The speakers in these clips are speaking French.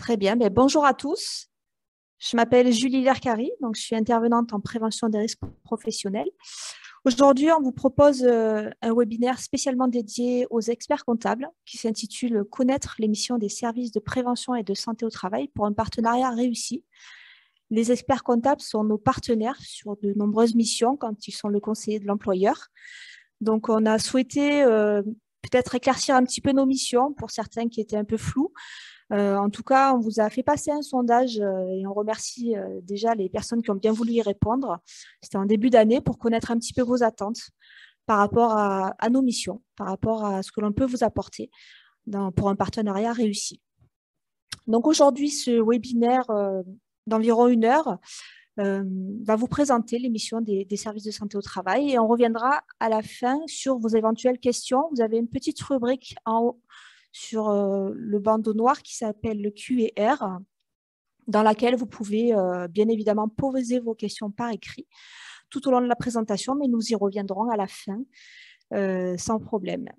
Très bien. Bonjour à tous. Je m'appelle Julie Lercari, donc je suis intervenante en prévention des risques professionnels. Aujourd'hui, on vous propose un webinaire spécialement dédié aux experts comptables qui s'intitule Connaître les missions des services de prévention et de santé au travail pour un partenariat réussi. Les experts comptables sont nos partenaires sur de nombreuses missions quand ils sont le conseiller de l'employeur. Donc, on a souhaité peut-être éclaircir un petit peu nos missions pour certains qui étaient un peu floues. En tout cas, on vous a fait passer un sondage et on remercie déjà les personnes qui ont bien voulu y répondre. C'était en début d'année pour connaître un petit peu vos attentes par rapport à nos missions, par rapport à ce que l'on peut vous apporter pour un partenariat réussi. Donc aujourd'hui, ce webinaire d'environ 1 heure va vous présenter les missions des services de santé au travail et on reviendra à la fin sur vos éventuelles questions. Vous avez une petite rubrique en haut sur le bandeau noir qui s'appelle le Q&R, dans laquelle vous pouvez bien évidemment poser vos questions par écrit tout au long de la présentation, mais nous y reviendrons à la fin sans problème.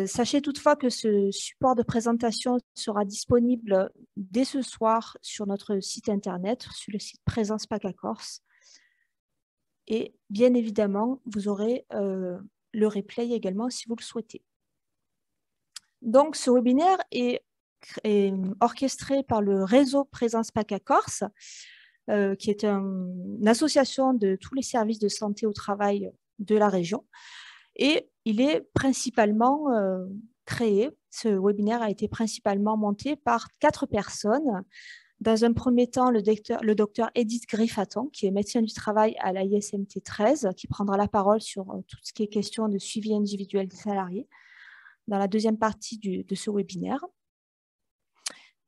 Sachez toutefois que ce support de présentation sera disponible dès ce soir sur notre site internet, sur le site Présence PACA Corse. Et bien évidemment, vous aurez le replay également si vous le souhaitez. Donc, ce webinaire est orchestré par le réseau Présence PACA Corse, qui est une association de tous les services de santé au travail de la région. Et il est principalement créé, ce webinaire a été principalement monté par 4 personnes. Dans un premier temps, le docteur Edith Griffaton, qui est médecin du travail à la ISMT 13, qui prendra la parole sur tout ce qui est question de suivi individuel des salariés dans la deuxième partie de ce webinaire.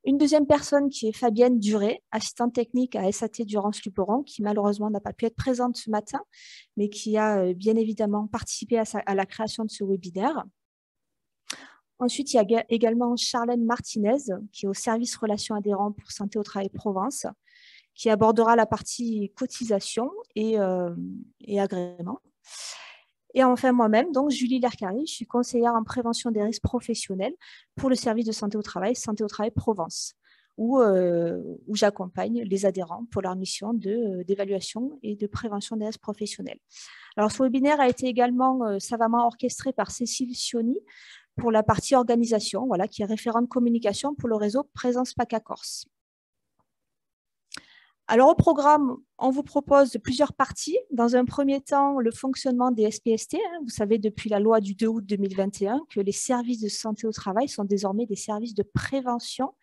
Une deuxième personne qui est Fabienne Duré, assistante technique à SAT Durance-Luberon, qui malheureusement n'a pas pu être présente ce matin, mais qui a bien évidemment participé à la création de ce webinaire. Ensuite, il y a également Charlène Martinez, qui est au service relations adhérents pour Santé au Travail Provence, qui abordera la partie cotisation et agrément. Et enfin, moi-même, donc Julie Lercari, je suis conseillère en prévention des risques professionnels pour le service de Santé au Travail Provence, où j'accompagne les adhérents pour leur mission d'évaluation et de prévention des risques professionnels. Alors, ce webinaire a été également savamment orchestré par Cécile Sioni pour la partie organisation, voilà, qui est référente communication pour le réseau Présence PACA Corse. Alors, au programme, on vous propose plusieurs parties. Dans un premier temps, le fonctionnement des SPST. Vous savez, depuis la loi du 2 août 2021, que les services de santé au travail sont désormais des services de prévention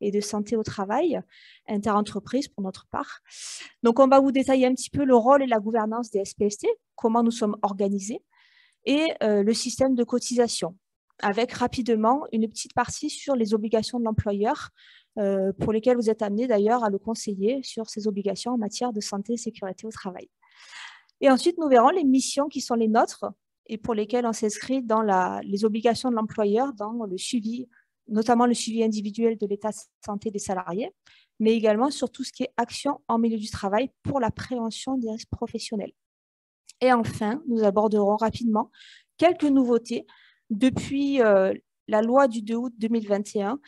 et de santé au travail, interentreprises pour notre part. Donc, on va vous détailler un petit peu le rôle et la gouvernance des SPST, comment nous sommes organisés, et le système de cotisation, avec rapidement une petite partie sur les obligations de l'employeur, pour lesquelles vous êtes amené d'ailleurs à le conseiller sur ses obligations en matière de santé et sécurité au travail. Et ensuite, nous verrons les missions qui sont les nôtres et pour lesquelles on s'inscrit dans les obligations de l'employeur, dans le suivi, notamment le suivi individuel de l'état de santé des salariés, mais également sur tout ce qui est action en milieu du travail pour la prévention des risques professionnels. Et enfin, nous aborderons rapidement quelques nouveautés depuis la loi du 2 août 2021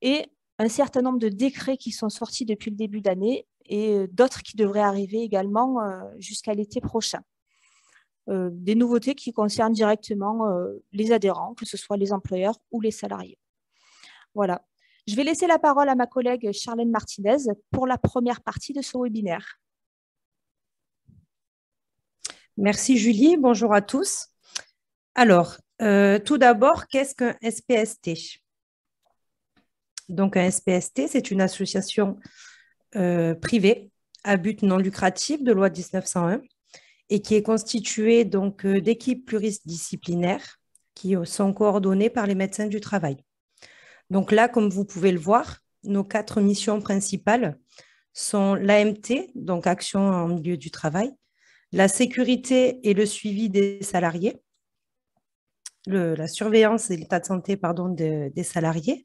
et un certain nombre de décrets qui sont sortis depuis le début d'année et d'autres qui devraient arriver également jusqu'à l'été prochain. Des nouveautés qui concernent directement les adhérents, que ce soit les employeurs ou les salariés. Voilà. Je vais laisser la parole à ma collègue Charlène Martinez pour la première partie de ce webinaire. Merci Julie, bonjour à tous. Alors, tout d'abord, qu'est-ce qu'un SPST? Donc, un SPST, c'est une association privée à but non lucratif de loi 1901 et qui est constituée donc d'équipes pluridisciplinaires qui sont coordonnées par les médecins du travail. Donc là, comme vous pouvez le voir, nos 4 missions principales sont l'AMT, donc action en milieu du travail, la sécurité et le suivi des salariés, la surveillance et l'état de santé des salariés,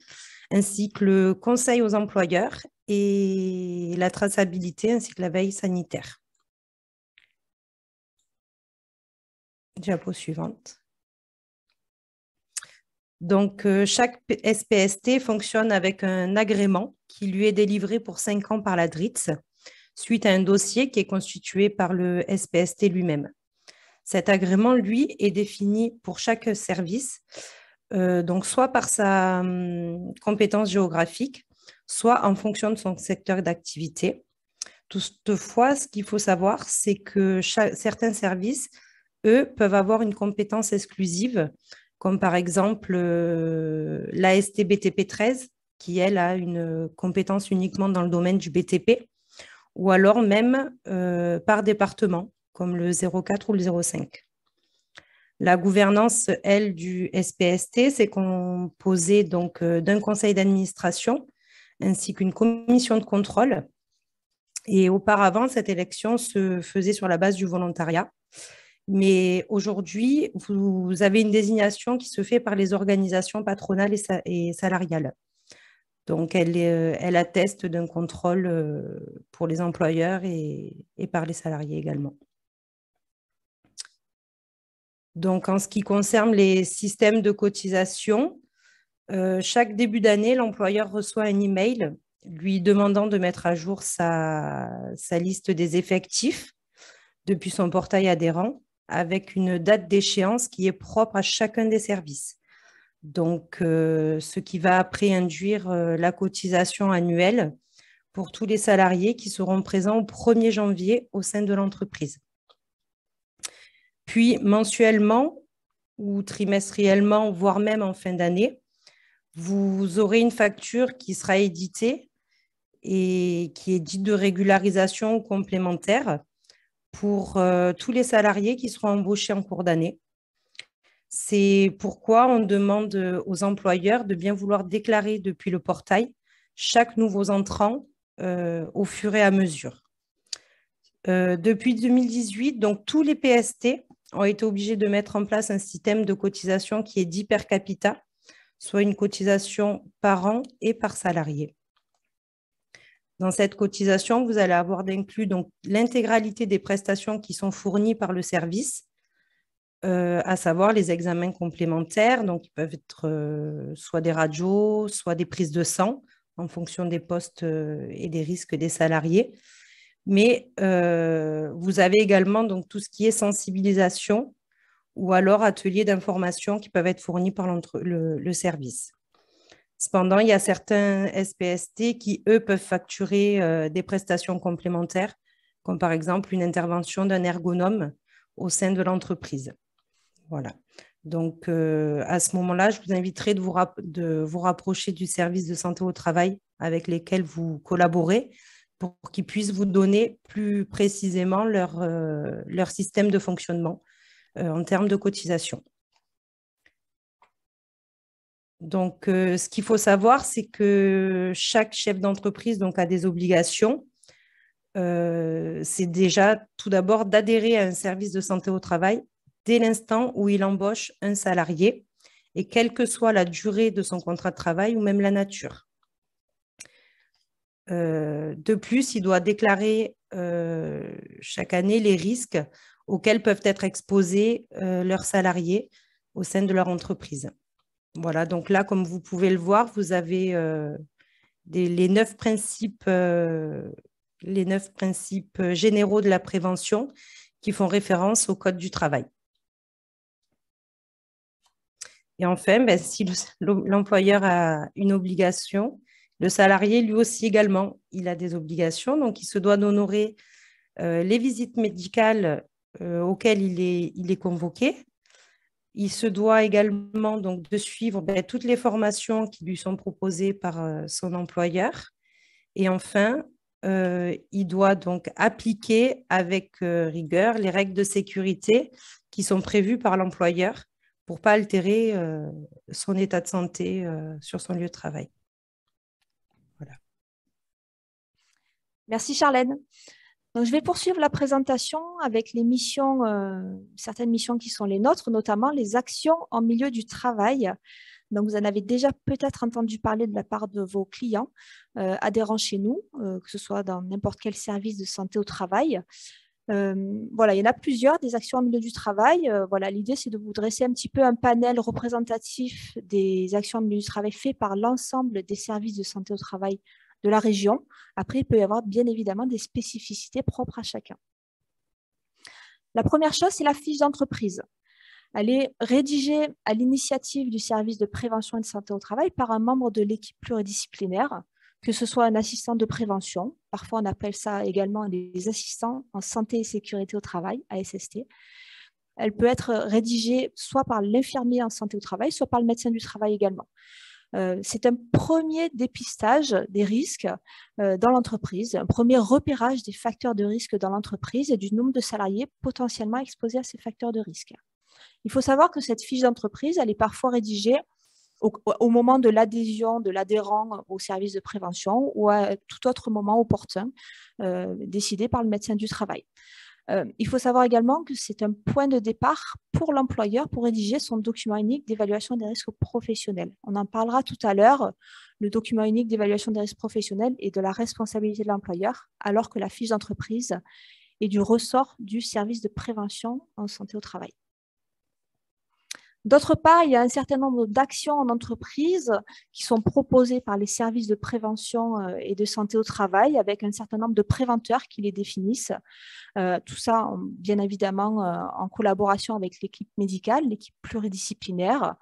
ainsi que le conseil aux employeurs et la traçabilité ainsi que la veille sanitaire. Diapo suivante. Donc, chaque SPST fonctionne avec un agrément qui lui est délivré pour 5 ans par la DRITS, suite à un dossier qui est constitué par le SPST lui-même. Cet agrément, lui, est défini pour chaque service, donc soit par sa compétence géographique, soit en fonction de son secteur d'activité. Toutefois, ce qu'il faut savoir, c'est que certains services, eux, peuvent avoir une compétence exclusive, comme par exemple l'AST BTP 13, qui, elle, a une compétence uniquement dans le domaine du BTP, ou alors même par département, comme le 04 ou le 05. La gouvernance, elle, du SPST, c'est composé donc d'un conseil d'administration ainsi qu'une commission de contrôle. Et auparavant, cette élection se faisait sur la base du volontariat. Mais aujourd'hui, vous avez une désignation qui se fait par les organisations patronales et salariales. Donc, elle atteste d'un contrôle pour les employeurs et par les salariés également. Donc, en ce qui concerne les systèmes de cotisation, chaque début d'année, l'employeur reçoit un email lui demandant de mettre à jour sa liste des effectifs depuis son portail adhérent avec une date d'échéance qui est propre à chacun des services. Donc, ce qui va après induire la cotisation annuelle pour tous les salariés qui seront présents au 1er janvier au sein de l'entreprise. Puis, mensuellement ou trimestriellement, voire même en fin d'année, vous aurez une facture qui sera éditée et qui est dite de régularisation complémentaire pour tous les salariés qui seront embauchés en cours d'année. C'est pourquoi on demande aux employeurs de bien vouloir déclarer depuis le portail chaque nouveau entrant au fur et à mesure. Depuis 2018, donc, tous les PST ont été obligés de mettre en place un système de cotisation qui est dit per capita, soit une cotisation par an et par salarié. Dans cette cotisation, vous allez avoir d'inclus l'intégralité des prestations qui sont fournies par le service, à savoir les examens complémentaires, donc ils peuvent être soit des radios, soit des prises de sang, en fonction des postes et des risques des salariés. Mais vous avez également donc, tout ce qui est sensibilisation ou alors ateliers d'information qui peuvent être fournis par le service. Cependant, il y a certains SPST qui, eux, peuvent facturer des prestations complémentaires, comme par exemple une intervention d'un ergonome au sein de l'entreprise. Voilà. Donc, à ce moment-là, je vous inviterai de vous rapprocher du service de santé au travail avec lesquels vous collaborez pour qu'ils puissent vous donner plus précisément leur système de fonctionnement en termes de cotisation. Donc, ce qu'il faut savoir, c'est que chaque chef d'entreprise a des obligations. C'est déjà tout d'abord d'adhérer à un service de santé au travail dès l'instant où il embauche un salarié et quelle que soit la durée de son contrat de travail ou même la nature. De plus, il doit déclarer chaque année les risques auxquels peuvent être exposés leurs salariés au sein de leur entreprise. Voilà, donc là, comme vous pouvez le voir, vous avez les 9 principes généraux de la prévention qui font référence au Code du travail. Et enfin, si l'employeur a une obligation, le salarié, lui aussi également, il a des obligations. Donc, il se doit d'honorer les visites médicales auxquelles il est convoqué. Il se doit également de suivre toutes les formations qui lui sont proposées par son employeur. Et enfin, il doit donc appliquer avec rigueur les règles de sécurité qui sont prévues par l'employeur pour ne pas altérer son état de santé sur son lieu de travail. Voilà. Merci Charlène. Donc, je vais poursuivre la présentation avec les missions, certaines missions qui sont les nôtres, notamment les actions en milieu du travail. Donc, vous en avez déjà peut-être entendu parler de la part de vos clients adhérents chez nous, que ce soit dans n'importe quel service de santé au travail. Voilà, il y en a plusieurs, des actions en milieu du travail. Voilà, l'idée, c'est de vous dresser un petit peu un panel représentatif des actions en milieu du travail faites par l'ensemble des services de santé au travail de la région. Après, il peut y avoir bien évidemment des spécificités propres à chacun. La première chose, c'est la fiche d'entreprise. Elle est rédigée à l'initiative du service de prévention et de santé au travail par un membre de l'équipe pluridisciplinaire, que ce soit un assistant de prévention, parfois on appelle ça également des assistants en santé et sécurité au travail, ASST. Elle peut être rédigée soit par l'infirmier en santé au travail, soit par le médecin du travail également. C'est un premier dépistage des risques dans l'entreprise, un premier repérage des facteurs de risque dans l'entreprise et du nombre de salariés potentiellement exposés à ces facteurs de risque. Il faut savoir que cette fiche d'entreprise, elle est parfois rédigée au moment de l'adhésion de l'adhérent au service de prévention ou à tout autre moment opportun décidé par le médecin du travail. Il faut savoir également que c'est un point de départ pour l'employeur pour rédiger son document unique d'évaluation des risques professionnels. On en parlera tout à l'heure. Le document unique d'évaluation des risques professionnels est de la responsabilité de l'employeur, alors que la fiche d'entreprise est du ressort du service de prévention en santé au travail. D'autre part, il y a un certain nombre d'actions en entreprise qui sont proposées par les services de prévention et de santé au travail avec un certain nombre de préventeurs qui les définissent. Tout ça, bien évidemment, en collaboration avec l'équipe médicale, l'équipe pluridisciplinaire.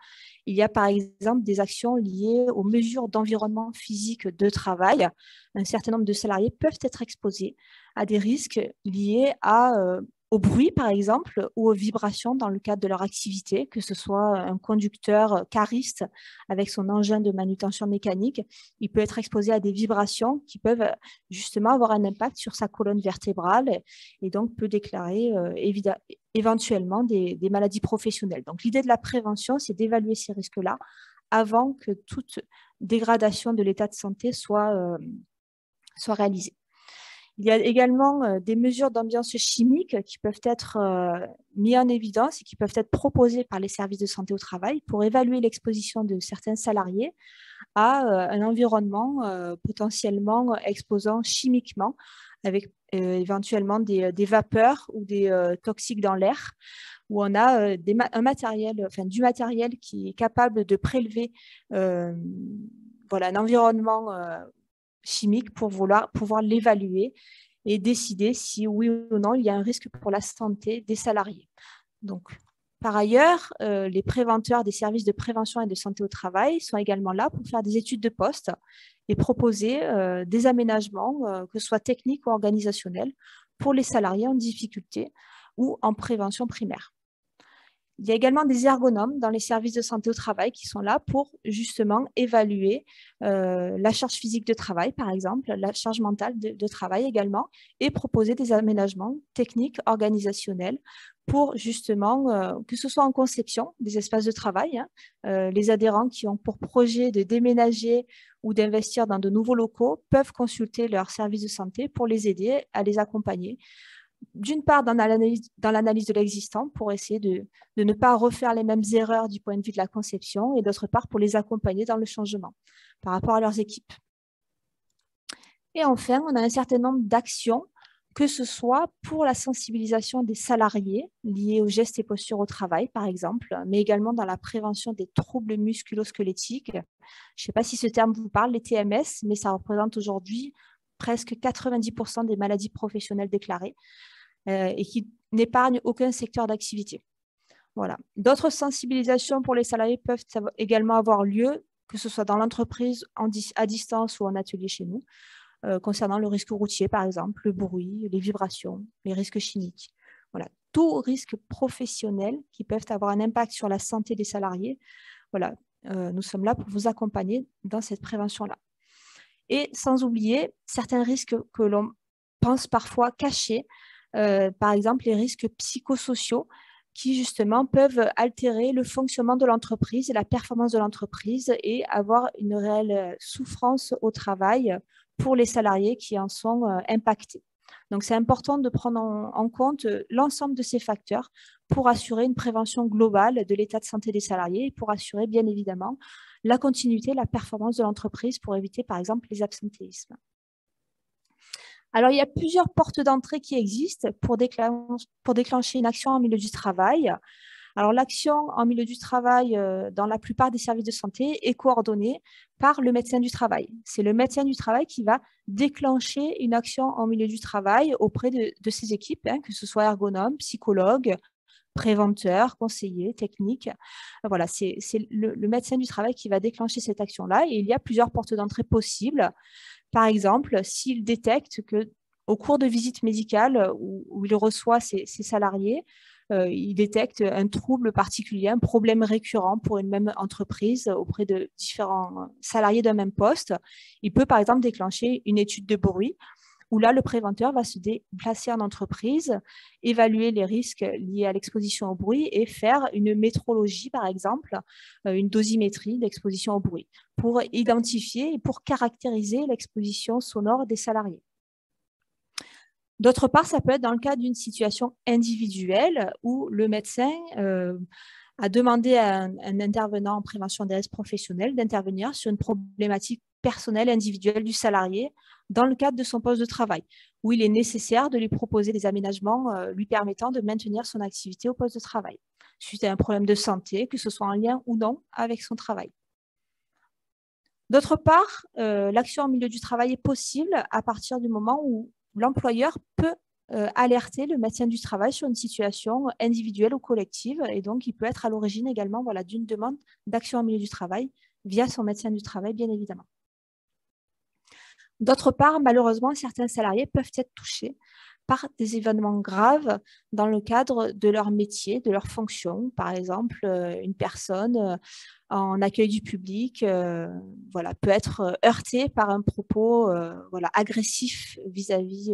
Il y a par exemple des actions liées aux mesures d'environnement physique de travail. Un certain nombre de salariés peuvent être exposés à des risques liés au bruit, par exemple, ou aux vibrations dans le cadre de leur activité, que ce soit un conducteur cariste avec son engin de manutention mécanique. Il peut être exposé à des vibrations qui peuvent justement avoir un impact sur sa colonne vertébrale et donc peut déclarer éventuellement des maladies professionnelles. Donc l'idée de la prévention, c'est d'évaluer ces risques-là avant que toute dégradation de l'état de santé soit réalisée. Il y a également des mesures d'ambiance chimique qui peuvent être mises en évidence et qui peuvent être proposées par les services de santé au travail pour évaluer l'exposition de certains salariés à un environnement potentiellement exposant chimiquement avec éventuellement des vapeurs ou des toxiques dans l'air, où on a du matériel qui est capable de prélever un environnement chimique pour pouvoir l'évaluer et décider si oui ou non il y a un risque pour la santé des salariés. Donc, par ailleurs, les préventeurs des services de prévention et de santé au travail sont également là pour faire des études de poste et proposer des aménagements, que ce soit techniques ou organisationnels, pour les salariés en difficulté ou en prévention primaire. Il y a également des ergonomes dans les services de santé au travail qui sont là pour justement évaluer la charge physique de travail, par exemple, la charge mentale de travail également, et proposer des aménagements techniques, organisationnels, pour justement, que ce soit en conception des espaces de travail, les adhérents qui ont pour projet de déménager ou d'investir dans de nouveaux locaux peuvent consulter leur service de santé pour les aider à les accompagner. D'une part, dans l'analyse de l'existant pour essayer de ne pas refaire les mêmes erreurs du point de vue de la conception et d'autre part pour les accompagner dans le changement par rapport à leurs équipes. Et enfin, on a un certain nombre d'actions, que ce soit pour la sensibilisation des salariés liés aux gestes et postures au travail, par exemple, mais également dans la prévention des troubles musculo-squelettiques. Je ne sais pas si ce terme vous parle, les TMS, mais ça représente aujourd'hui presque 90% des maladies professionnelles déclarées et qui n'épargnent aucun secteur d'activité. Voilà. D'autres sensibilisations pour les salariés peuvent également avoir lieu, que ce soit dans l'entreprise, à distance ou en atelier chez nous, concernant le risque routier, par exemple, le bruit, les vibrations, les risques chimiques. Voilà. Tous risques professionnels qui peuvent avoir un impact sur la santé des salariés. Voilà. Nous sommes là pour vous accompagner dans cette prévention-là. Et sans oublier certains risques que l'on pense parfois cachés, par exemple les risques psychosociaux qui justement peuvent altérer le fonctionnement de l'entreprise et la performance de l'entreprise et avoir une réelle souffrance au travail pour les salariés qui en sont impactés. Donc c'est important de prendre en compte l'ensemble de ces facteurs pour assurer une prévention globale de l'état de santé des salariés et pour assurer bien évidemment la continuité, la performance de l'entreprise pour éviter par exemple les absentéismes. Alors, il y a plusieurs portes d'entrée qui existent pour déclencher une action en milieu du travail. Alors, l'action en milieu du travail, dans la plupart des services de santé, est coordonnée par le médecin du travail. C'est le médecin du travail qui va déclencher une action en milieu du travail auprès de ses équipes, hein, que ce soit ergonomes, psychologues, préventeurs, conseillers, techniques. Voilà, c'est le médecin du travail qui va déclencher cette action-là. Et il y a plusieurs portes d'entrée possibles. Par exemple, s'il détecte que au cours de visites médicales où il reçoit ses salariés, il détecte un trouble particulier, un problème récurrent pour une même entreprise auprès de différents salariés d'un même poste, il peut par exemple déclencher une étude de bruit où là, le préventeur va se déplacer en entreprise, évaluer les risques liés à l'exposition au bruit et faire une métrologie, par exemple, une dosimétrie d'exposition au bruit, pour identifier et pour caractériser l'exposition sonore des salariés. D'autre part, ça peut être dans le cas d'une situation individuelle où le médecin a demandé à un intervenant en prévention des risques professionnels d'intervenir sur une problématique personnelle individuelle du salarié dans le cadre de son poste de travail, où il est nécessaire de lui proposer des aménagements lui permettant de maintenir son activité au poste de travail, suite à un problème de santé, que ce soit en lien ou non avec son travail. D'autre part, l'action en milieu du travail est possible à partir du moment où l'employeur peut alerter le médecin du travail sur une situation individuelle ou collective, et donc il peut être à l'origine également d'une demande d'action en milieu du travail via son médecin du travail, bien évidemment. D'autre part, malheureusement, certains salariés peuvent être touchés par des événements graves dans le cadre de leur métier, de leur fonction. Par exemple, une personne en accueil du public peut être heurtée par un propos agressif vis-à-vis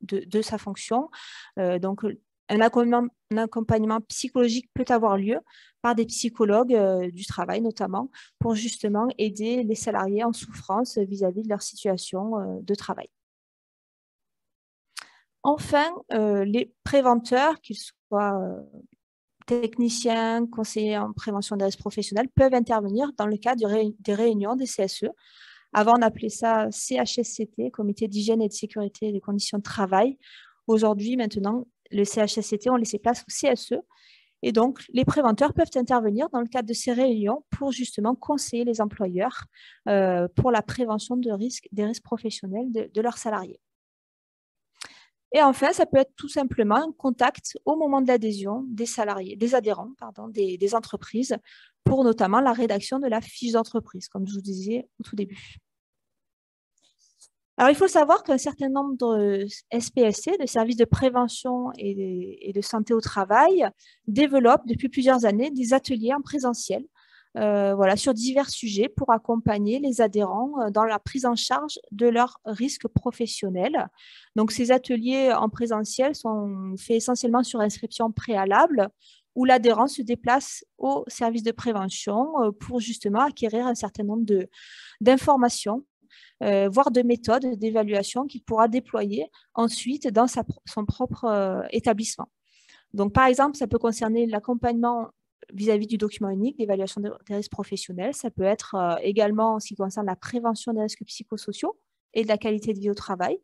de sa fonction. Donc, un accompagnement psychologique peut avoir lieu par des psychologues du travail notamment pour justement aider les salariés en souffrance vis-à-vis de leur situation de travail. Enfin, les préventeurs, qu'ils soient techniciens, conseillers en prévention des risques professionnels, peuvent intervenir dans le cadre des réunions des CSE. Avant, on appelait ça CHSCT, Comité d'hygiène et de sécurité des conditions de travail. Aujourd'hui, maintenant, le CHSCT, on laissé place au CSE. Et donc, les préventeurs peuvent intervenir dans le cadre de ces réunions pour justement conseiller les employeurs pour la prévention des risques professionnels de leurs salariés. Et enfin, ça peut être tout simplement un contact au moment de l'adhésion des adhérents, des entreprises, pour notamment la rédaction de la fiche d'entreprise, comme je vous disais au tout début. Alors, il faut savoir qu'un certain nombre de SPST, de services de prévention et de santé au travail, développent depuis plusieurs années des ateliers en présentiel sur divers sujets pour accompagner les adhérents dans la prise en charge de leurs risques professionnels. Donc, ces ateliers en présentiel sont faits essentiellement sur inscription préalable où l'adhérent se déplace au service de prévention pour justement acquérir un certain nombre d'informations voire de méthodes d'évaluation qu'il pourra déployer ensuite dans son propre établissement. Donc, par exemple, ça peut concerner l'accompagnement vis-à-vis du document unique d'évaluation des risques professionnels. Ça peut être également en ce qui concerne la prévention des risques psychosociaux et de la qualité de vie au travail,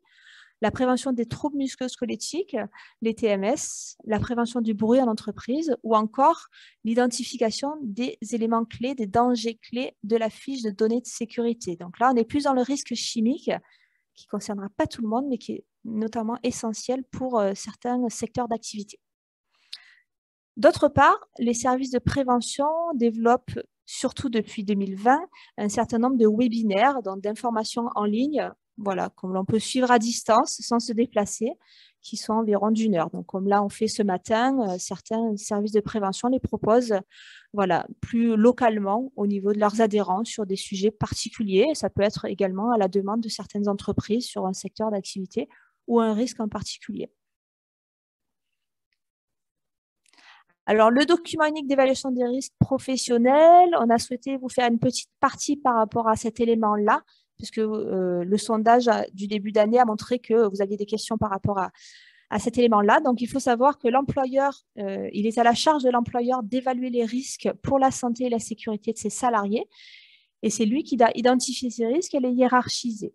la prévention des troubles musculo-squelettiques, les TMS, la prévention du bruit en entreprise ou encore l'identification des éléments clés, des dangers clés de la fiche de données de sécurité. Donc là, on est plus dans le risque chimique qui ne concernera pas tout le monde, mais qui est notamment essentiel pour certains secteurs d'activité. D'autre part, les services de prévention développent, surtout depuis 2020, un certain nombre de webinaires, donc d'informations en ligne, comme l'on peut suivre à distance sans se déplacer, qui sont environ d'1 heure. Donc, comme là, on fait ce matin, certains services de prévention les proposent plus localement au niveau de leurs adhérents sur des sujets particuliers. Ça peut être également à la demande de certaines entreprises sur un secteur d'activité ou un risque en particulier. Alors, le document unique d'évaluation des risques professionnels, on a souhaité vous faire une petite partie par rapport à cet élément-là, puisque le sondage du début d'année a montré que vous aviez des questions par rapport à cet élément-là. Donc, il faut savoir que l'employeur, il est à la charge de l'employeur d'évaluer les risques pour la santé et la sécurité de ses salariés. Et c'est lui qui doit identifier ces risques et les hiérarchiser.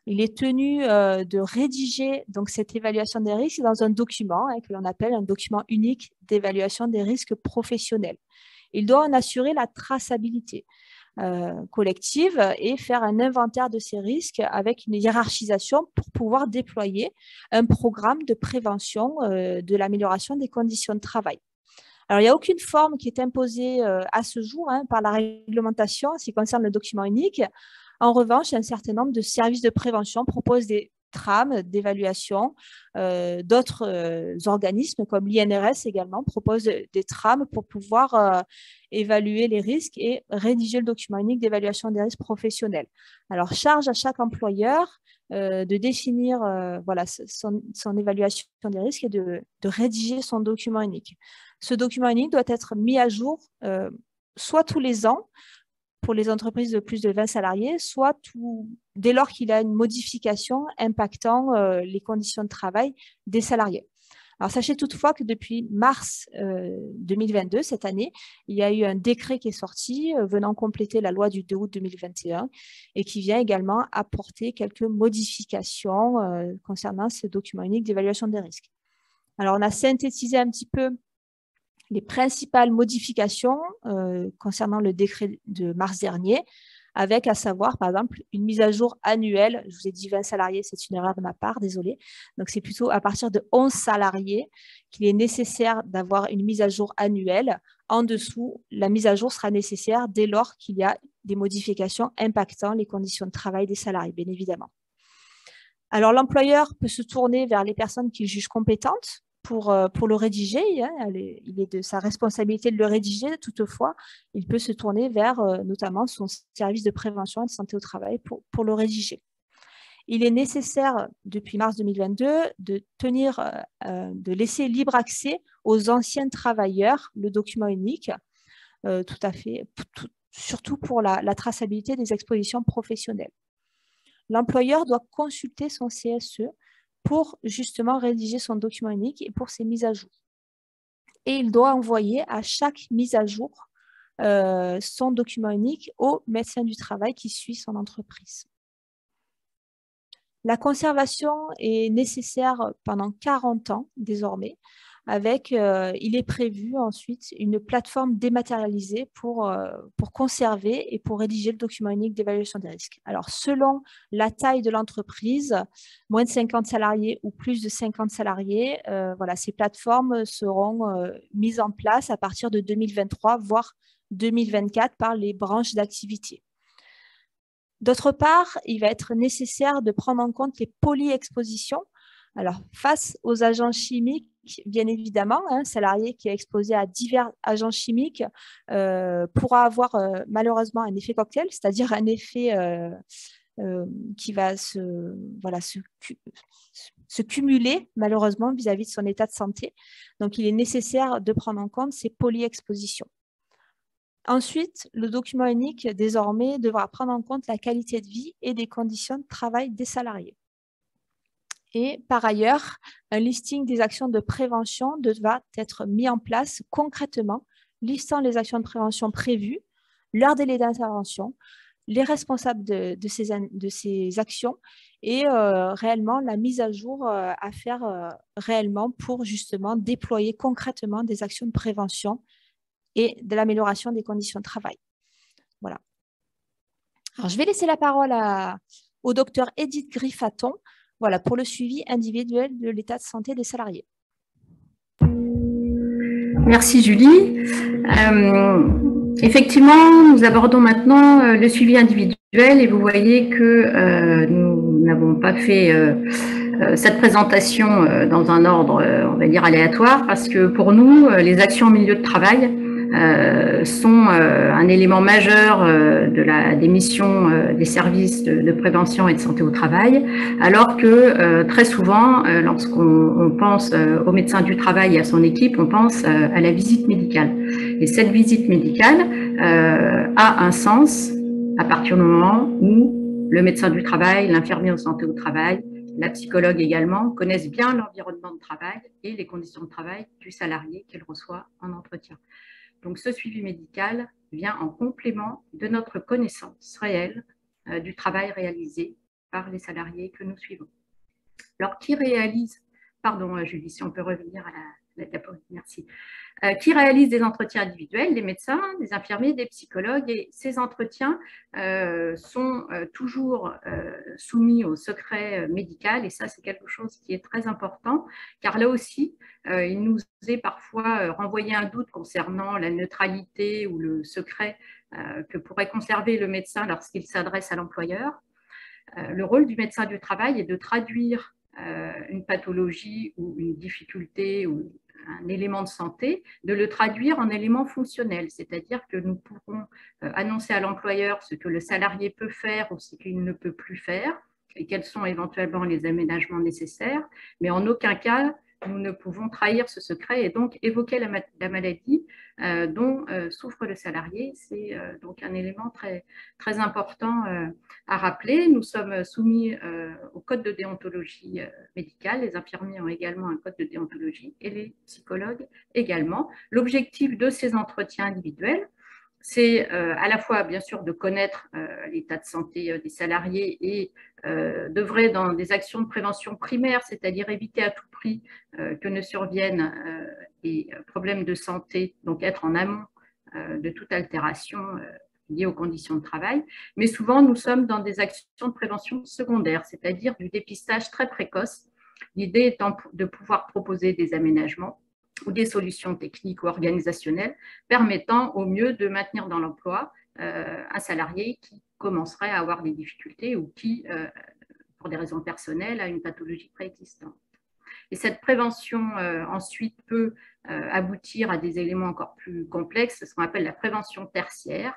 il est tenu de rédiger donc, cette évaluation des risques dans un document que l'on appelle un document unique d'évaluation des risques professionnels. Il doit en assurer la traçabilité collective et faire un inventaire de ces risques avec une hiérarchisation pour pouvoir déployer un programme de prévention de l'amélioration des conditions de travail. Alors, il n'y a aucune forme qui est imposée à ce jour par la réglementation en ce qui concerne le document unique. En revanche, un certain nombre de services de prévention proposent des trames d'évaluation. D'autres organismes comme l'INRS également proposent des trames pour pouvoir évaluer les risques et rédiger le document unique d'évaluation des risques professionnels. Alors, charge à chaque employeur de définir voilà, son évaluation des risques et de rédiger son document unique. Ce document unique doit être mis à jour soit tous les ans pour les entreprises de plus de 20 salariés, soit dès lors qu'il y a une modification impactant les conditions de travail des salariés. Alors, sachez toutefois que depuis mars 2022, cette année, il y a eu un décret qui est sorti venant compléter la loi du 2 août 2021 et qui vient également apporter quelques modifications concernant ce document unique d'évaluation des risques. Alors, on a synthétisé un petit peu les principales modifications concernant le décret de mars dernier, avec à savoir, par exemple, une mise à jour annuelle. Je vous ai dit 20 salariés, c'est une erreur de ma part, désolé. Donc, c'est plutôt à partir de 11 salariés qu'il est nécessaire d'avoir une mise à jour annuelle. En dessous, la mise à jour sera nécessaire dès lors qu'il y a des modifications impactant les conditions de travail des salariés, bien évidemment. Alors, l'employeur peut se tourner vers les personnes qu'il juge compétentes pour le rédiger. Il est de sa responsabilité de le rédiger. Toutefois, il peut se tourner vers notamment son service de prévention et de santé au travail pour le rédiger. Il est nécessaire, depuis mars 2022, de laisser libre accès aux anciens travailleurs le document unique, tout à fait, surtout pour la traçabilité des expositions professionnelles. L'employeur doit consulter son CSE pour justement rédiger son document unique et pour ses mises à jour. Et il doit envoyer à chaque mise à jour son document unique au médecin du travail qui suit son entreprise. La conservation est nécessaire pendant 40 ans désormais. Il est prévu ensuite une plateforme dématérialisée pour conserver et pour rédiger le document unique d'évaluation des risques. Alors, selon la taille de l'entreprise, moins de 50 salariés ou plus de 50 salariés, voilà, ces plateformes seront mises en place à partir de 2023, voire 2024 par les branches d'activité. D'autre part, il va être nécessaire de prendre en compte les polyexpositions. Alors, face aux agents chimiques, bien évidemment, un salarié qui est exposé à divers agents chimiques pourra avoir malheureusement un effet cocktail, c'est-à-dire un effet qui va se cumuler malheureusement vis-à-vis de son état de santé. Donc, il est nécessaire de prendre en compte ces polyexpositions. Ensuite, le document unique, désormais, devra prendre en compte la qualité de vie et des conditions de travail des salariés. Et par ailleurs, un listing des actions de prévention devra être mis en place concrètement, listant les actions de prévention prévues, leur délai d'intervention, les responsables de ces actions et réellement la mise à jour à faire réellement pour justement déployer concrètement des actions de prévention et de l'amélioration des conditions de travail. Voilà. Alors, je vais laisser la parole au docteur Edith Griffaton, voilà, pour le suivi individuel de l'état de santé des salariés. Merci Julie. Effectivement, nous abordons maintenant le suivi individuel et vous voyez que nous n'avons pas fait cette présentation dans un ordre, on va dire, aléatoire, parce que pour nous, les actions en milieu de travail sont un élément majeur des missions des services de prévention et de santé au travail, alors que très souvent, lorsqu'on pense au médecin du travail et à son équipe, on pense à la visite médicale. Et cette visite médicale a un sens à partir du moment où le médecin du travail, l'infirmier en santé au travail, la psychologue également, connaissent bien l'environnement de travail et les conditions de travail du salarié qu'elle reçoit en entretien. Donc, ce suivi médical vient en complément de notre connaissance réelle du travail réalisé par les salariés que nous suivons. Alors, qui réalise, pardon Julie, si on peut revenir à la diapositive, merci. Qui réalise des entretiens individuels, des médecins, des infirmiers, des psychologues, et ces entretiens sont toujours soumis au secret médical, et ça c'est quelque chose qui est très important, car là aussi il nous est parfois renvoyé un doute concernant la neutralité ou le secret que pourrait conserver le médecin lorsqu'il s'adresse à l'employeur. Le rôle du médecin du travail est de traduire une pathologie ou une difficulté ou un élément de santé, de le traduire en élément fonctionnel, c'est-à-dire que nous pourrons annoncer à l'employeur ce que le salarié peut faire ou ce qu'il ne peut plus faire et quels sont éventuellement les aménagements nécessaires, mais en aucun cas nous ne pouvons trahir ce secret et donc évoquer la maladie dont souffre le salarié. C'est donc un élément très, très important à rappeler. Nous sommes soumis au code de déontologie médicale. Les infirmiers ont également un code de déontologie et les psychologues également. L'objectif de ces entretiens individuels, c'est à la fois, bien sûr, de connaître l'état de santé des salariés et d'œuvrer dans des actions de prévention primaire, c'est-à-dire éviter à tout prix que ne surviennent des problèmes de santé, donc être en amont de toute altération liée aux conditions de travail. Mais souvent, nous sommes dans des actions de prévention secondaire, c'est-à-dire du dépistage très précoce, l'idée étant de pouvoir proposer des aménagements ou des solutions techniques ou organisationnelles permettant au mieux de maintenir dans l'emploi un salarié qui commencerait à avoir des difficultés ou qui, pour des raisons personnelles, a une pathologie préexistante. Et cette prévention ensuite peut aboutir à des éléments encore plus complexes, ce qu'on appelle la prévention tertiaire.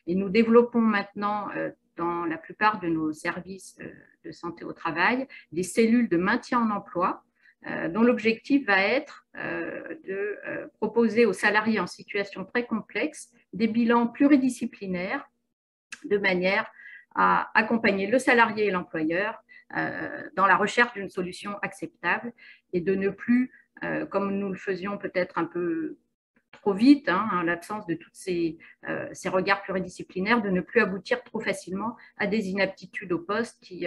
Et nous développons maintenant dans la plupart de nos services de santé au travail des cellules de maintien en emploi dont l'objectif va être de proposer aux salariés en situation très complexe des bilans pluridisciplinaires de manière à accompagner le salarié et l'employeur dans la recherche d'une solution acceptable et de ne plus, comme nous le faisions peut-être un peu trop vite, en l'absence de tous ces regards pluridisciplinaires, de ne plus aboutir trop facilement à des inaptitudes au poste qui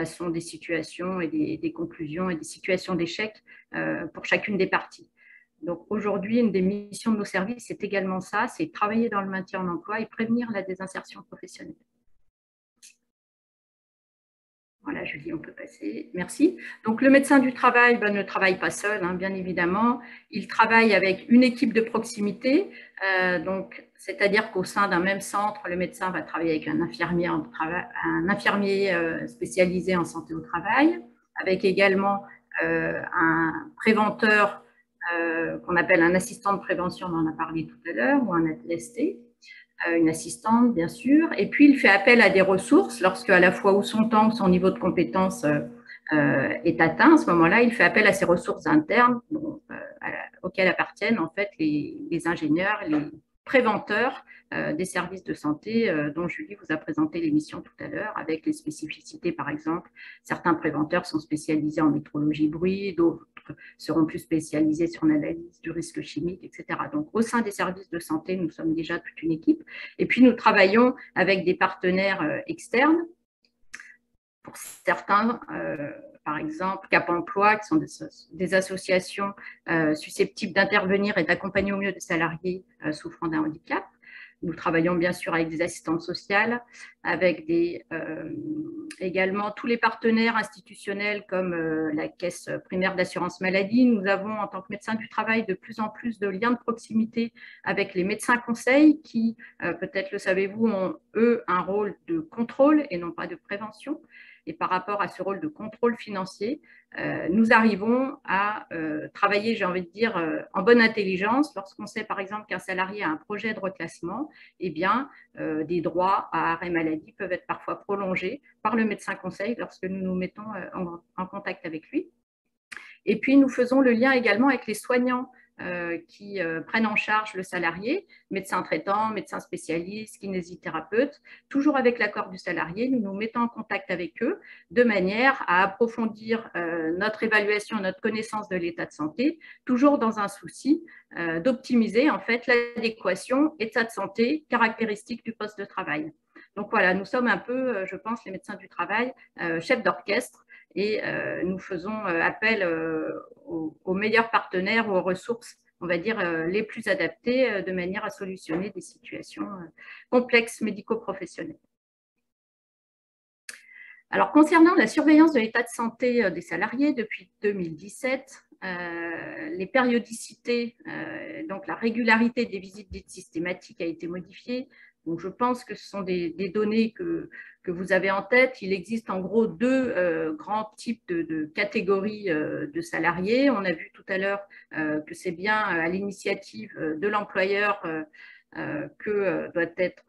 sont des situations et des conclusions et des situations d'échec pour chacune des parties. Donc aujourd'hui, une des missions de nos services, c'est également ça, c'est travailler dans le maintien en emploi et prévenir la désinsertion professionnelle. Voilà, Julie, on peut passer. Merci. Donc, le médecin du travail ne travaille pas seul, bien évidemment. Il travaille avec une équipe de proximité. C'est-à-dire qu'au sein d'un même centre, le médecin va travailler avec un infirmier spécialisé en santé au travail, avec également un préventeur qu'on appelle un assistant de prévention, on en a parlé tout à l'heure, ou un ATST. Une assistante, bien sûr, et puis il fait appel à des ressources lorsque à la fois où son temps, son niveau de compétence est atteint. À ce moment-là, il fait appel à ses ressources internes auxquelles appartiennent en fait les ingénieurs, les préventeurs des services de santé dont Julie vous a présenté l'émission tout à l'heure avec les spécificités, par exemple. Certains préventeurs sont spécialisés en métrologie bruit, d'autres seront plus spécialisés sur l'analyse du risque chimique, etc. Donc, au sein des services de santé, nous sommes déjà toute une équipe. Et puis, nous travaillons avec des partenaires externes. Pour certains, par exemple, Cap Emploi, qui sont des associations susceptibles d'intervenir et d'accompagner au mieux des salariés souffrant d'un handicap. Nous travaillons bien sûr avec des assistantes sociales, avec également tous les partenaires institutionnels comme la Caisse primaire d'assurance maladie. Nous avons, en tant que médecins du travail, de plus en plus de liens de proximité avec les médecins conseils qui, peut-être le savez-vous, ont, eux, un rôle de contrôle et non pas de prévention. Et par rapport à ce rôle de contrôle financier, nous arrivons à travailler, j'ai envie de dire, en bonne intelligence. Lorsqu'on sait, par exemple, qu'un salarié a un projet de reclassement, eh bien, des droits à arrêt maladie peuvent être parfois prolongés par le médecin conseil lorsque nous nous mettons en contact avec lui. Et puis, nous faisons le lien également avec les soignants qui prennent en charge le salarié, médecins traitants, médecins spécialistes, kinésithérapeutes, toujours avec l'accord du salarié, nous nous mettons en contact avec eux de manière à approfondir notre évaluation, notre connaissance de l'état de santé, toujours dans un souci d'optimiser en fait l'adéquation état de santé caractéristique du poste de travail. Donc voilà, nous sommes un peu, je pense, les médecins du travail, chefs d'orchestre, et nous faisons appel aux meilleurs partenaires ou aux ressources, on va dire, les plus adaptées de manière à solutionner des situations complexes médico-professionnelles. Alors, concernant la surveillance de l'état de santé des salariés depuis 2017, les périodicités, donc la régularité des visites dites systématiques a été modifiée. Donc, je pense que ce sont des données que vous avez en tête. Il existe en gros deux grands types de catégories de salariés. On a vu tout à l'heure que c'est bien à l'initiative de l'employeur que doivent être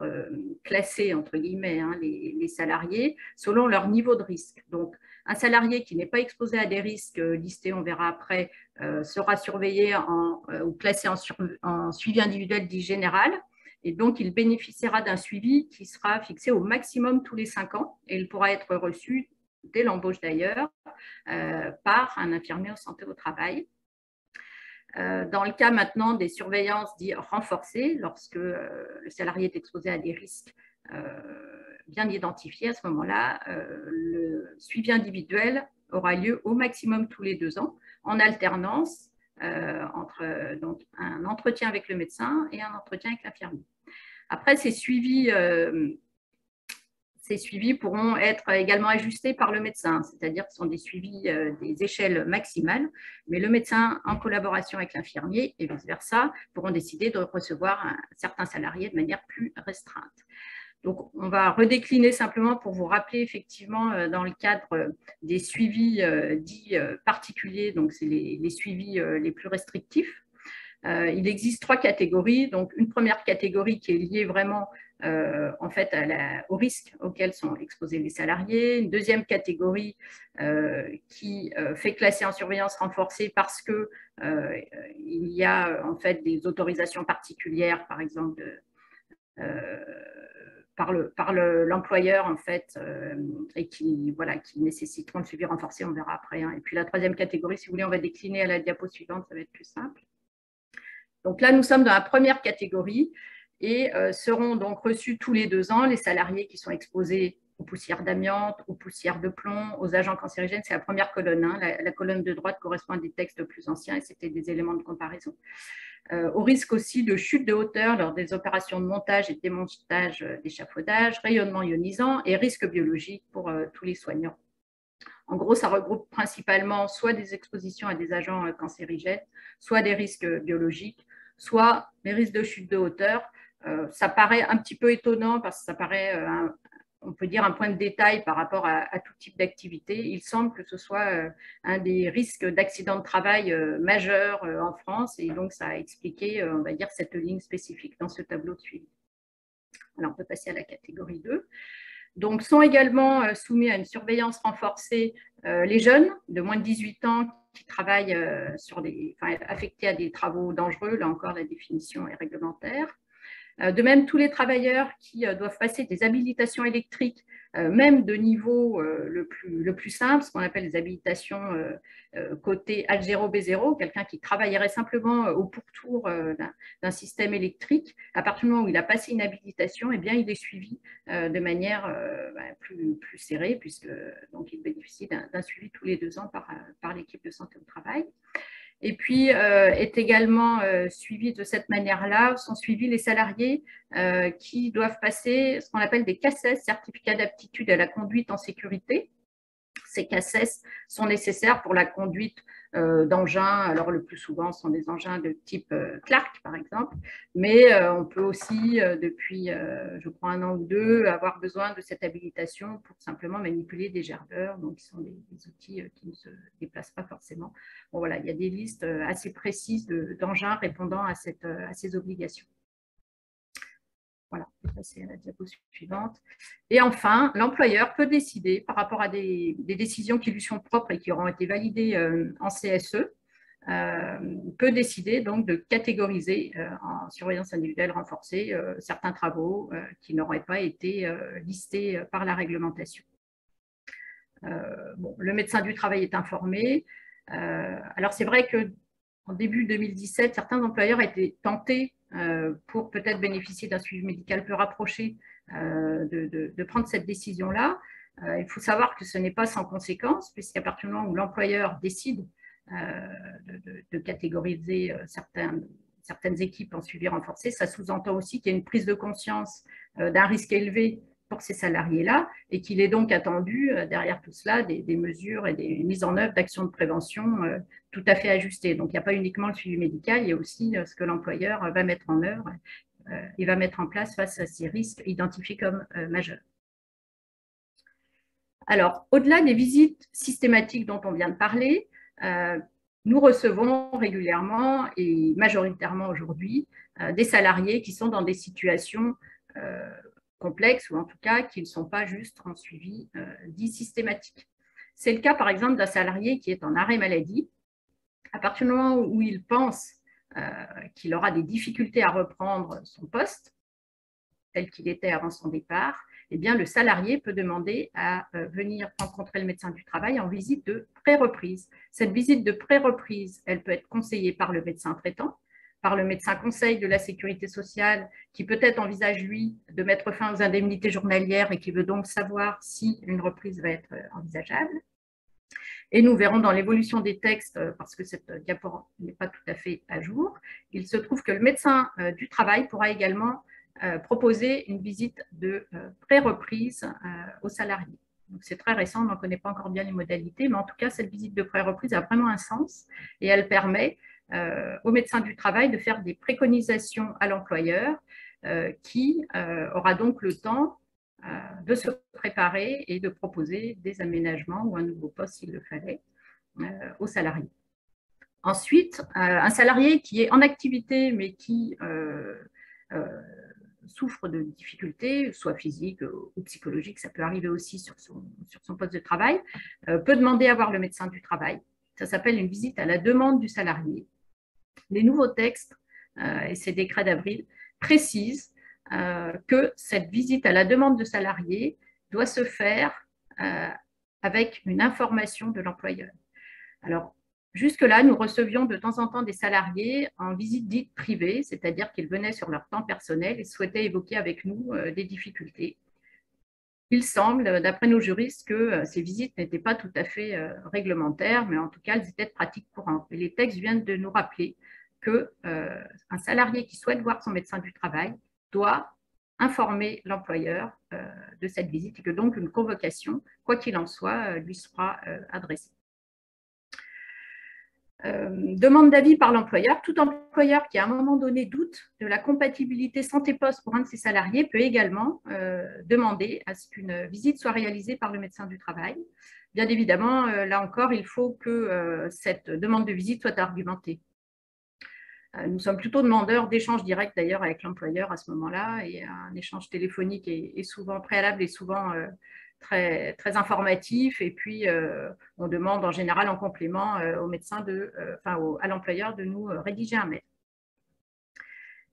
classés, entre guillemets, hein, les salariés, selon leur niveau de risque. Donc, un salarié qui n'est pas exposé à des risques listés, on verra après, sera surveillé ou classé en suivi individuel dit général. Et donc, il bénéficiera d'un suivi qui sera fixé au maximum tous les 5 ans et il pourra être reçu, dès l'embauche d'ailleurs, par un infirmier en santé au travail. Dans le cas maintenant des surveillances dites renforcées, lorsque le salarié est exposé à des risques bien identifiés, à ce moment-là, le suivi individuel aura lieu au maximum tous les 2 ans, en alternance entre donc, un entretien avec le médecin et un entretien avec l'infirmier. Après, ces suivis pourront être également ajustés par le médecin, c'est-à-dire que ce sont des suivis des échelles maximales, mais le médecin, en collaboration avec l'infirmier et vice-versa, pourront décider de recevoir certains salariés de manière plus restreinte. Donc, on va redécliner simplement pour vous rappeler effectivement dans le cadre des suivis dits particuliers, donc c'est les suivis les plus restrictifs. Il existe 3 catégories. Donc, une première catégorie qui est liée vraiment en fait au risque auquel sont exposés les salariés. Une deuxième catégorie qui fait classer en surveillance renforcée parce que il y a en fait des autorisations particulières, par exemple par l'employeur en fait, et qui nécessiteront le suivi renforcé, on verra après. Hein. Et puis la troisième catégorie, si vous voulez, on va décliner à la diapo suivante, ça va être plus simple. Donc là, nous sommes dans la première catégorie et seront donc reçus tous les 2 ans les salariés qui sont exposés aux poussières d'amiante, aux poussières de plomb, aux agents cancérigènes. C'est la première colonne. Hein. La colonne de droite correspond à des textes plus anciens et c'était des éléments de comparaison. Au risque aussi de chute de hauteur lors des opérations de montage et de démontage d'échafaudage, rayonnement ionisant et risque biologique pour tous les soignants. En gros, ça regroupe principalement soit des expositions à des agents cancérigènes, soit des risques biologiques, soit les risques de chute de hauteur. Ça paraît un petit peu étonnant parce que ça paraît, on peut dire, un point de détail par rapport à tout type d'activité. Il semble que ce soit un des risques d'accident de travail majeurs en France et donc ça a expliqué, on va dire, cette ligne spécifique dans ce tableau de suivi. Alors, on peut passer à la catégorie 2. Donc, sont également soumis à une surveillance renforcée les jeunes de moins de 18 ans qui travaillent affectés à des travaux dangereux. Là encore, la définition est réglementaire. De même, tous les travailleurs qui doivent passer des habilitations électriques, même de niveau le plus simple, ce qu'on appelle les habilitations côté H0, B0, quelqu'un qui travaillerait simplement au pourtour d'un système électrique, à partir du moment où il a passé une habilitation, eh bien, il est suivi de manière plus serrée, puisque donc, il bénéficie d'un suivi tous les 2 ans par l'équipe de santé au travail. Et puis, est également suivi de cette manière-là, sont suivis les salariés qui doivent passer ce qu'on appelle des CACES, certificats d'aptitude à la conduite en sécurité. Ces CACES sont nécessaires pour la conduite d'engins. Alors, le plus souvent, ce sont des engins de type Clark, par exemple. Mais on peut aussi, depuis, je crois, 1 an ou 2, avoir besoin de cette habilitation pour simplement manipuler des gerbeurs. Donc, qui sont des outils qui ne se déplacent pas forcément. Bon, voilà, il y a des listes assez précises d'engins répondant à ces obligations. Voilà, je vais passer à la diapo suivante. Et enfin, l'employeur peut décider, par rapport à des décisions qui lui sont propres et qui auront été validées en CSE, peut décider donc de catégoriser en surveillance individuelle renforcée certains travaux qui n'auraient pas été listés par la réglementation. Bon, le médecin du travail est informé. Alors, c'est vrai que en début 2017, certains employeurs étaient tentés pour peut-être bénéficier d'un suivi médical plus rapproché, de prendre cette décision-là. Il faut savoir que ce n'est pas sans conséquence, puisqu'à partir du moment où l'employeur décide de catégoriser certaines équipes en suivi renforcé, ça sous-entend aussi qu'il y a une prise de conscience d'un risque élevé pour ces salariés-là et qu'il est donc attendu derrière tout cela des mesures et des mises en œuvre d'actions de prévention tout à fait ajustées. Donc il n'y a pas uniquement le suivi médical, il y a aussi ce que l'employeur va mettre en œuvre et va mettre en place face à ces risques identifiés comme majeurs. Alors, au-delà des visites systématiques dont on vient de parler, nous recevons régulièrement et majoritairement aujourd'hui des salariés qui sont dans des situations complexes ou en tout cas qui ne sont pas juste en suivi dit systématique. C'est le cas par exemple d'un salarié qui est en arrêt maladie. À partir du moment où il pense qu'il aura des difficultés à reprendre son poste tel qu'il était avant son départ, eh bien, le salarié peut demander à venir rencontrer le médecin du travail en visite de pré-reprise. Cette visite de pré-reprise, elle peut être conseillée par le médecin traitant, par le médecin conseil de la sécurité sociale, qui peut-être envisage, lui, de mettre fin aux indemnités journalières et qui veut donc savoir si une reprise va être envisageable. Et nous verrons dans l'évolution des textes, parce que cette diapo n'est pas tout à fait à jour, il se trouve que le médecin du travail pourra également proposer une visite de pré-reprise aux salariés. C'est très récent, on n'en connaît pas encore bien les modalités, mais en tout cas, cette visite de pré-reprise a vraiment un sens et elle permet au médecin du travail de faire des préconisations à l'employeur qui aura donc le temps de se préparer et de proposer des aménagements ou un nouveau poste s'il le fallait aux salariés. Ensuite, un salarié qui est en activité mais qui souffre de difficultés, soit physiques ou psychologiques, ça peut arriver aussi sur son poste de travail, peut demander à voir le médecin du travail. Ça s'appelle une visite à la demande du salarié. Les nouveaux textes et ces décrets d'avril précisent que cette visite à la demande de salarié doit se faire avec une information de l'employeur. Alors, jusque-là, nous recevions de temps en temps des salariés en visite dite privée, c'est-à-dire qu'ils venaient sur leur temps personnel et souhaitaient évoquer avec nous des difficultés. Il semble, d'après nos juristes, que ces visites n'étaient pas tout à fait réglementaires, mais en tout cas, elles étaient de pratique courante. Et les textes viennent de nous rappeler qu'un salarié qui souhaite voir son médecin du travail doit informer l'employeur de cette visite et que donc une convocation, quoi qu'il en soit, lui sera adressée. Demande d'avis par l'employeur. Tout employeur qui à un moment donné doute de la compatibilité santé-poste pour un de ses salariés peut également demander à ce qu'une visite soit réalisée par le médecin du travail. Bien évidemment, là encore, il faut que cette demande de visite soit argumentée. Nous sommes plutôt demandeurs d'échanges directs d'ailleurs avec l'employeur à ce moment-là et un échange téléphonique est souvent préalable et souvent très, très informatif et puis on demande en général en complément au médecin à l'employeur de nous rédiger un mail.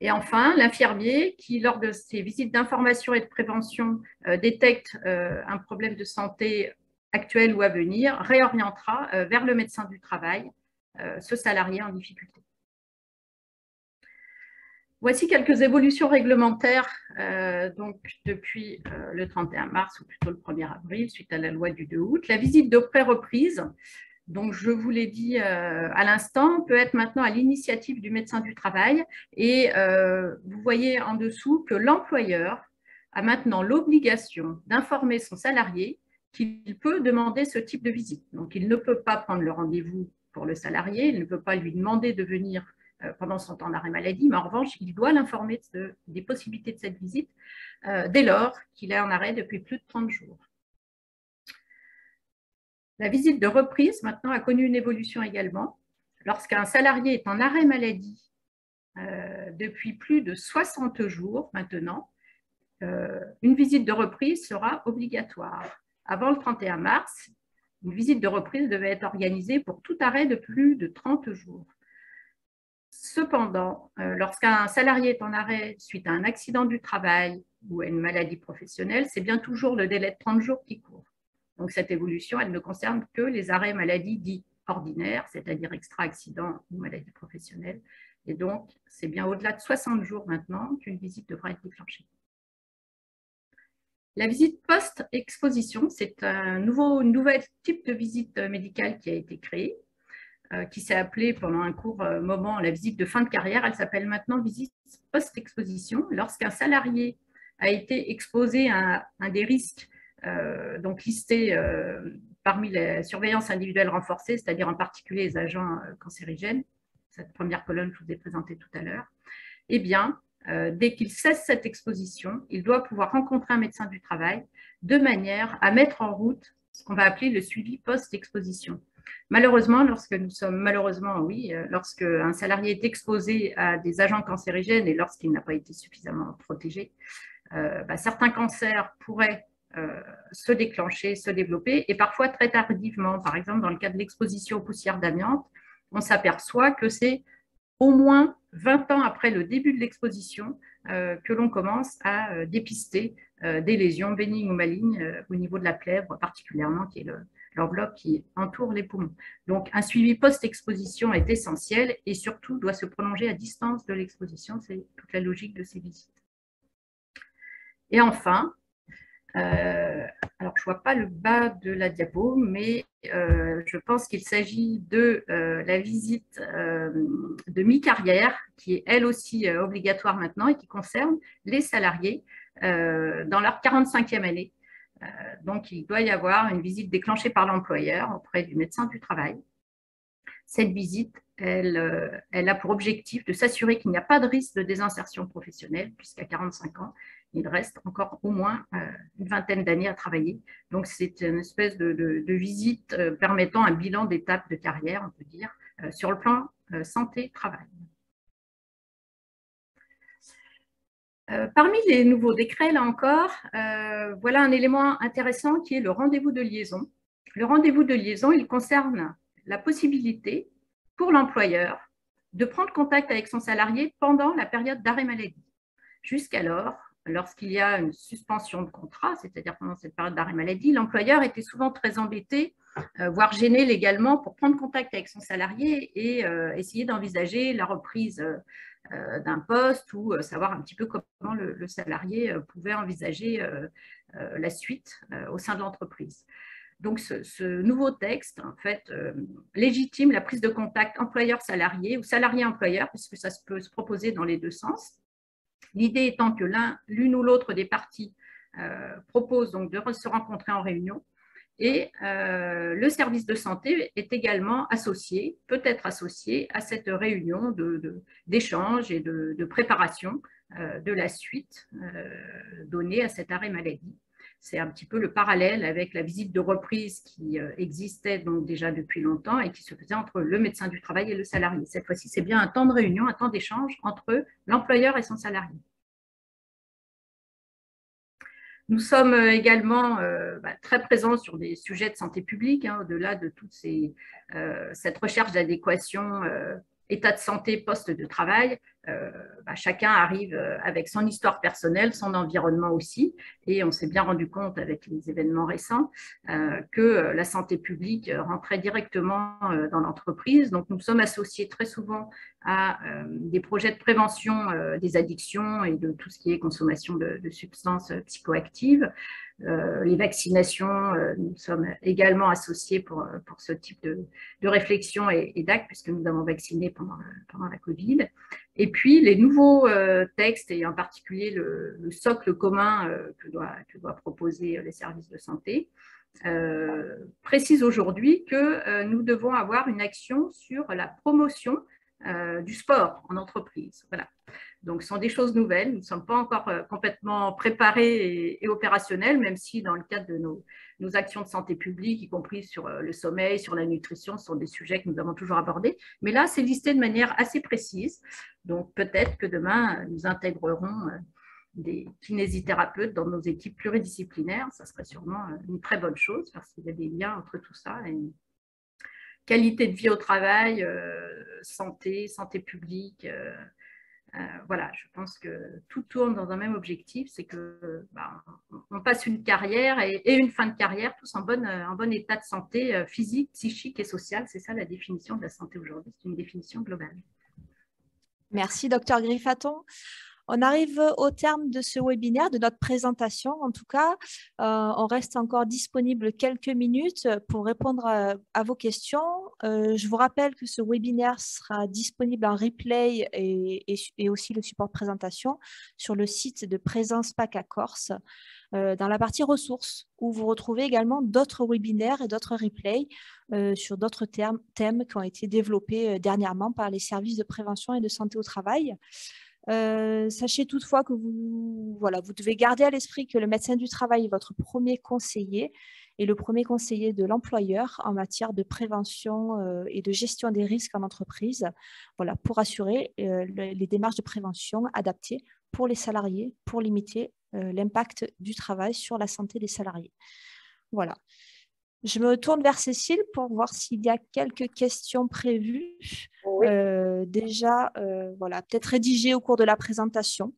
Et enfin, l'infirmier qui, lors de ses visites d'information et de prévention, détecte un problème de santé actuel ou à venir, réorientera vers le médecin du travail ce salarié en difficulté. Voici quelques évolutions réglementaires donc depuis le 31 mars ou plutôt le 1er avril suite à la loi du 2 août. La visite de pré-reprise, donc je vous l'ai dit à l'instant, peut être maintenant à l'initiative du médecin du travail et vous voyez en dessous que l'employeur a maintenant l'obligation d'informer son salarié qu'il peut demander ce type de visite. Donc il ne peut pas prendre le rendez-vous pour le salarié, il ne peut pas lui demander de venir pendant son temps d'arrêt maladie, mais en revanche, il doit l'informer des possibilités de cette visite dès lors qu'il est en arrêt depuis plus de 30 jours. La visite de reprise, maintenant, a connu une évolution également. Lorsqu'un salarié est en arrêt maladie depuis plus de 60 jours maintenant, une visite de reprise sera obligatoire. Avant le 31 mars, une visite de reprise devait être organisée pour tout arrêt de plus de 30 jours. Cependant, lorsqu'un salarié est en arrêt suite à un accident du travail ou à une maladie professionnelle, c'est bien toujours le délai de 30 jours qui court. Donc cette évolution, elle ne concerne que les arrêts maladie dits ordinaires, c'est-à-dire extra-accident ou maladie professionnelle, Et donc, c'est bien au-delà de 60 jours maintenant qu'une visite devra être déclenchée. La visite post-exposition, c'est un nouvel type de visite médicale qui a été créée, qui s'est appelée pendant un court moment la visite de fin de carrière. Elle s'appelle maintenant visite post-exposition. Lorsqu'un salarié a été exposé à un des risques donc listés parmi les surveillances individuelles renforcées, c'est-à-dire en particulier les agents cancérigènes, cette première colonne que je vous ai présentée tout à l'heure, eh bien, dès qu'il cesse cette exposition, il doit pouvoir rencontrer un médecin du travail de manière à mettre en route ce qu'on va appeler le suivi post-exposition. Malheureusement, lorsqu'un salarié est exposé à des agents cancérigènes et lorsqu'il n'a pas été suffisamment protégé, certains cancers pourraient se déclencher, se développer, et parfois très tardivement. Par exemple, dans le cas de l'exposition aux poussières d'amiante, on s'aperçoit que c'est au moins 20 ans après le début de l'exposition que l'on commence à dépister des lésions bénignes ou malignes au niveau de la plèvre, particulièrement qui est l'enveloppe qui entoure les poumons. Donc, un suivi post-exposition est essentiel et surtout doit se prolonger à distance de l'exposition. C'est toute la logique de ces visites. Et enfin, alors je ne vois pas le bas de la diapo, mais je pense qu'il s'agit de la visite de mi-carrière, qui est elle aussi obligatoire maintenant et qui concerne les salariés dans leur 45e année. Donc, il doit y avoir une visite déclenchée par l'employeur auprès du médecin du travail. Cette visite, elle a pour objectif de s'assurer qu'il n'y a pas de risque de désinsertion professionnelle, puisqu'à 45 ans, il reste encore au moins une vingtaine d'années à travailler. Donc, c'est une espèce de visite permettant un bilan d'étape de carrière, on peut dire, sur le plan santé-travail. Parmi les nouveaux décrets, là encore, voilà un élément intéressant qui est le rendez-vous de liaison. Le rendez-vous de liaison, il concerne la possibilité pour l'employeur de prendre contact avec son salarié pendant la période d'arrêt maladie. Jusqu'alors, lorsqu'il y a une suspension de contrat, c'est-à-dire pendant cette période d'arrêt maladie, l'employeur était souvent très embêté, voire gêné légalement pour prendre contact avec son salarié et essayer d'envisager la reprise d'un poste ou savoir un petit peu comment le salarié pouvait envisager la suite au sein de l'entreprise. Donc, ce nouveau texte, en fait, légitime la prise de contact employeur-salarié ou salarié-employeur, puisque ça peut se proposer dans les deux sens. L'idée étant que l'une ou l'autre des parties propose donc de se rencontrer en réunion et le service de santé est également associé, peut être associé à cette réunion d'échange et de préparation de la suite donnée à cet arrêt maladie. C'est un petit peu le parallèle avec la visite de reprise qui existait donc déjà depuis longtemps et qui se faisait entre le médecin du travail et le salarié. Cette fois-ci, c'est bien un temps de réunion, un temps d'échange entre l'employeur et son salarié. Nous sommes également très présents sur des sujets de santé publique, au-delà de toute cette recherche d'adéquation état de santé, poste de travail. Chacun arrive avec son histoire personnelle, son environnement aussi, et on s'est bien rendu compte avec les événements récents que la santé publique rentrait directement dans l'entreprise. Donc, nous sommes associés très souvent à des projets de prévention des addictions et de tout ce qui est consommation de substances psychoactives. Les vaccinations, nous sommes également associés pour ce type de réflexion et d'actes, puisque nous avons vacciné pendant la Covid. Et puis, les nouveaux textes, et en particulier le socle commun que doit proposer les services de santé, précise aujourd'hui que nous devons avoir une action sur la promotion du sport en entreprise. Voilà. Donc, ce sont des choses nouvelles. Nous ne sommes pas encore complètement préparés et opérationnels, même si dans le cadre de nos actions de santé publique, y compris sur le sommeil, sur la nutrition, ce sont des sujets que nous avons toujours abordés. Mais là, c'est listé de manière assez précise. Donc, peut-être que demain, nous intégrerons des kinésithérapeutes dans nos équipes pluridisciplinaires. Ça serait sûrement une très bonne chose parce qu'il y a des liens entre tout ça et une qualité de vie au travail, santé publique. Voilà, je pense que tout tourne dans un même objectif, c'est que on passe une carrière et une fin de carrière tous en bon état de santé physique, psychique et sociale. C'est ça la définition de la santé aujourd'hui, c'est une définition globale. Merci, docteur Griffaton. On arrive au terme de ce webinaire, de notre présentation. En tout cas, on reste encore disponible quelques minutes pour répondre à vos questions. Je vous rappelle que ce webinaire sera disponible en replay et aussi le support de présentation sur le site de Présence PACA Corse, dans la partie ressources, où vous retrouvez également d'autres webinaires et d'autres replays sur d'autres thèmes qui ont été développés dernièrement par les services de prévention et de santé au travail. Sachez toutefois que vous devez garder à l'esprit que le médecin du travail est votre premier conseiller et le premier conseiller de l'employeur en matière de prévention et de gestion des risques en entreprise, pour assurer les démarches de prévention adaptées pour les salariés, pour limiter l'impact du travail sur la santé des salariés. Voilà. Je me tourne vers Cécile pour voir s'il y a quelques questions prévues. Oui. Déjà, peut-être rédigées au cours de la présentation.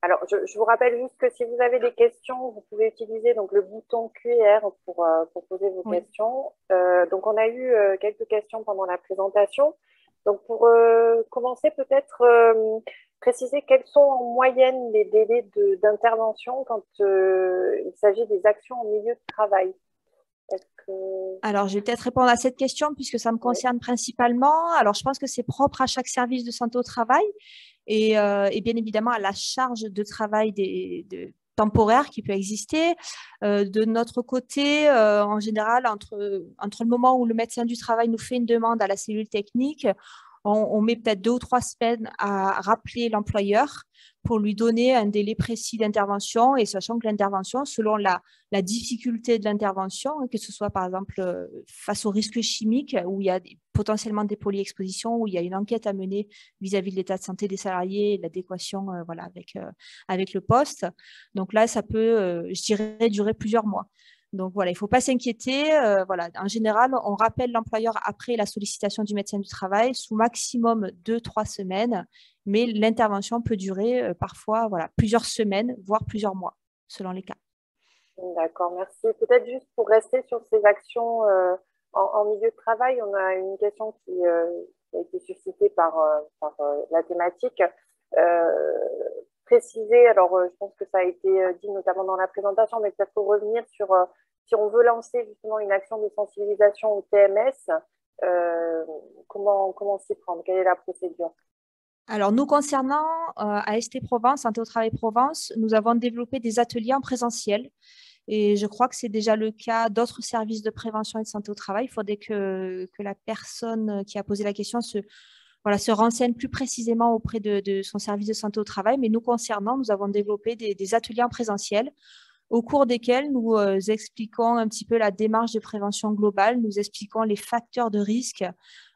Alors, je vous rappelle juste que si vous avez des questions, vous pouvez utiliser donc, le bouton QR pour poser vos questions. Donc, on a eu quelques questions pendant la présentation. Donc, pour commencer, peut-être préciser quels sont en moyenne les délais d'intervention quand il s'agit des actions en milieu de travail. Alors, je vais peut-être répondre à cette question puisque ça me concerne principalement. Alors, je pense que c'est propre à chaque service de santé au travail et bien évidemment à la charge de travail temporaire qui peut exister. De notre côté, en général, entre le moment où le médecin du travail nous fait une demande à la cellule technique, on met peut-être 2 ou 3 semaines à rappeler l'employeur pour lui donner un délai précis d'intervention et sachant que l'intervention, selon la difficulté de l'intervention, que ce soit par exemple face aux risques chimiques où il y a potentiellement des polyexpositions, où il y a une enquête à mener vis-à-vis de l'état de santé des salariés et l'adéquation avec le poste. Donc là, ça peut, je dirais, durer plusieurs mois. Donc voilà, il ne faut pas s'inquiéter. En général, on rappelle l'employeur après la sollicitation du médecin du travail sous maximum 2-3 semaines, mais l'intervention peut durer parfois plusieurs semaines, voire plusieurs mois, selon les cas. D'accord, merci. Peut-être juste pour rester sur ces actions en milieu de travail, on a une question qui a été suscitée par la thématique. Préciser, alors je pense que ça a été dit notamment dans la présentation, mais peut-être pour revenir sur si on veut lancer justement une action de sensibilisation au TMS, comment s'y prendre? Quelle est la procédure? Alors, nous concernant AST Provence, Santé au Travail Provence, nous avons développé des ateliers en présentiel et je crois que c'est déjà le cas d'autres services de prévention et de santé au travail. Il faudrait que la personne qui a posé la question se renseigne plus précisément auprès de son service de santé au travail. Mais nous concernant, nous avons développé des ateliers en présentiel au cours desquels nous expliquons un petit peu la démarche de prévention globale, nous expliquons les facteurs de risque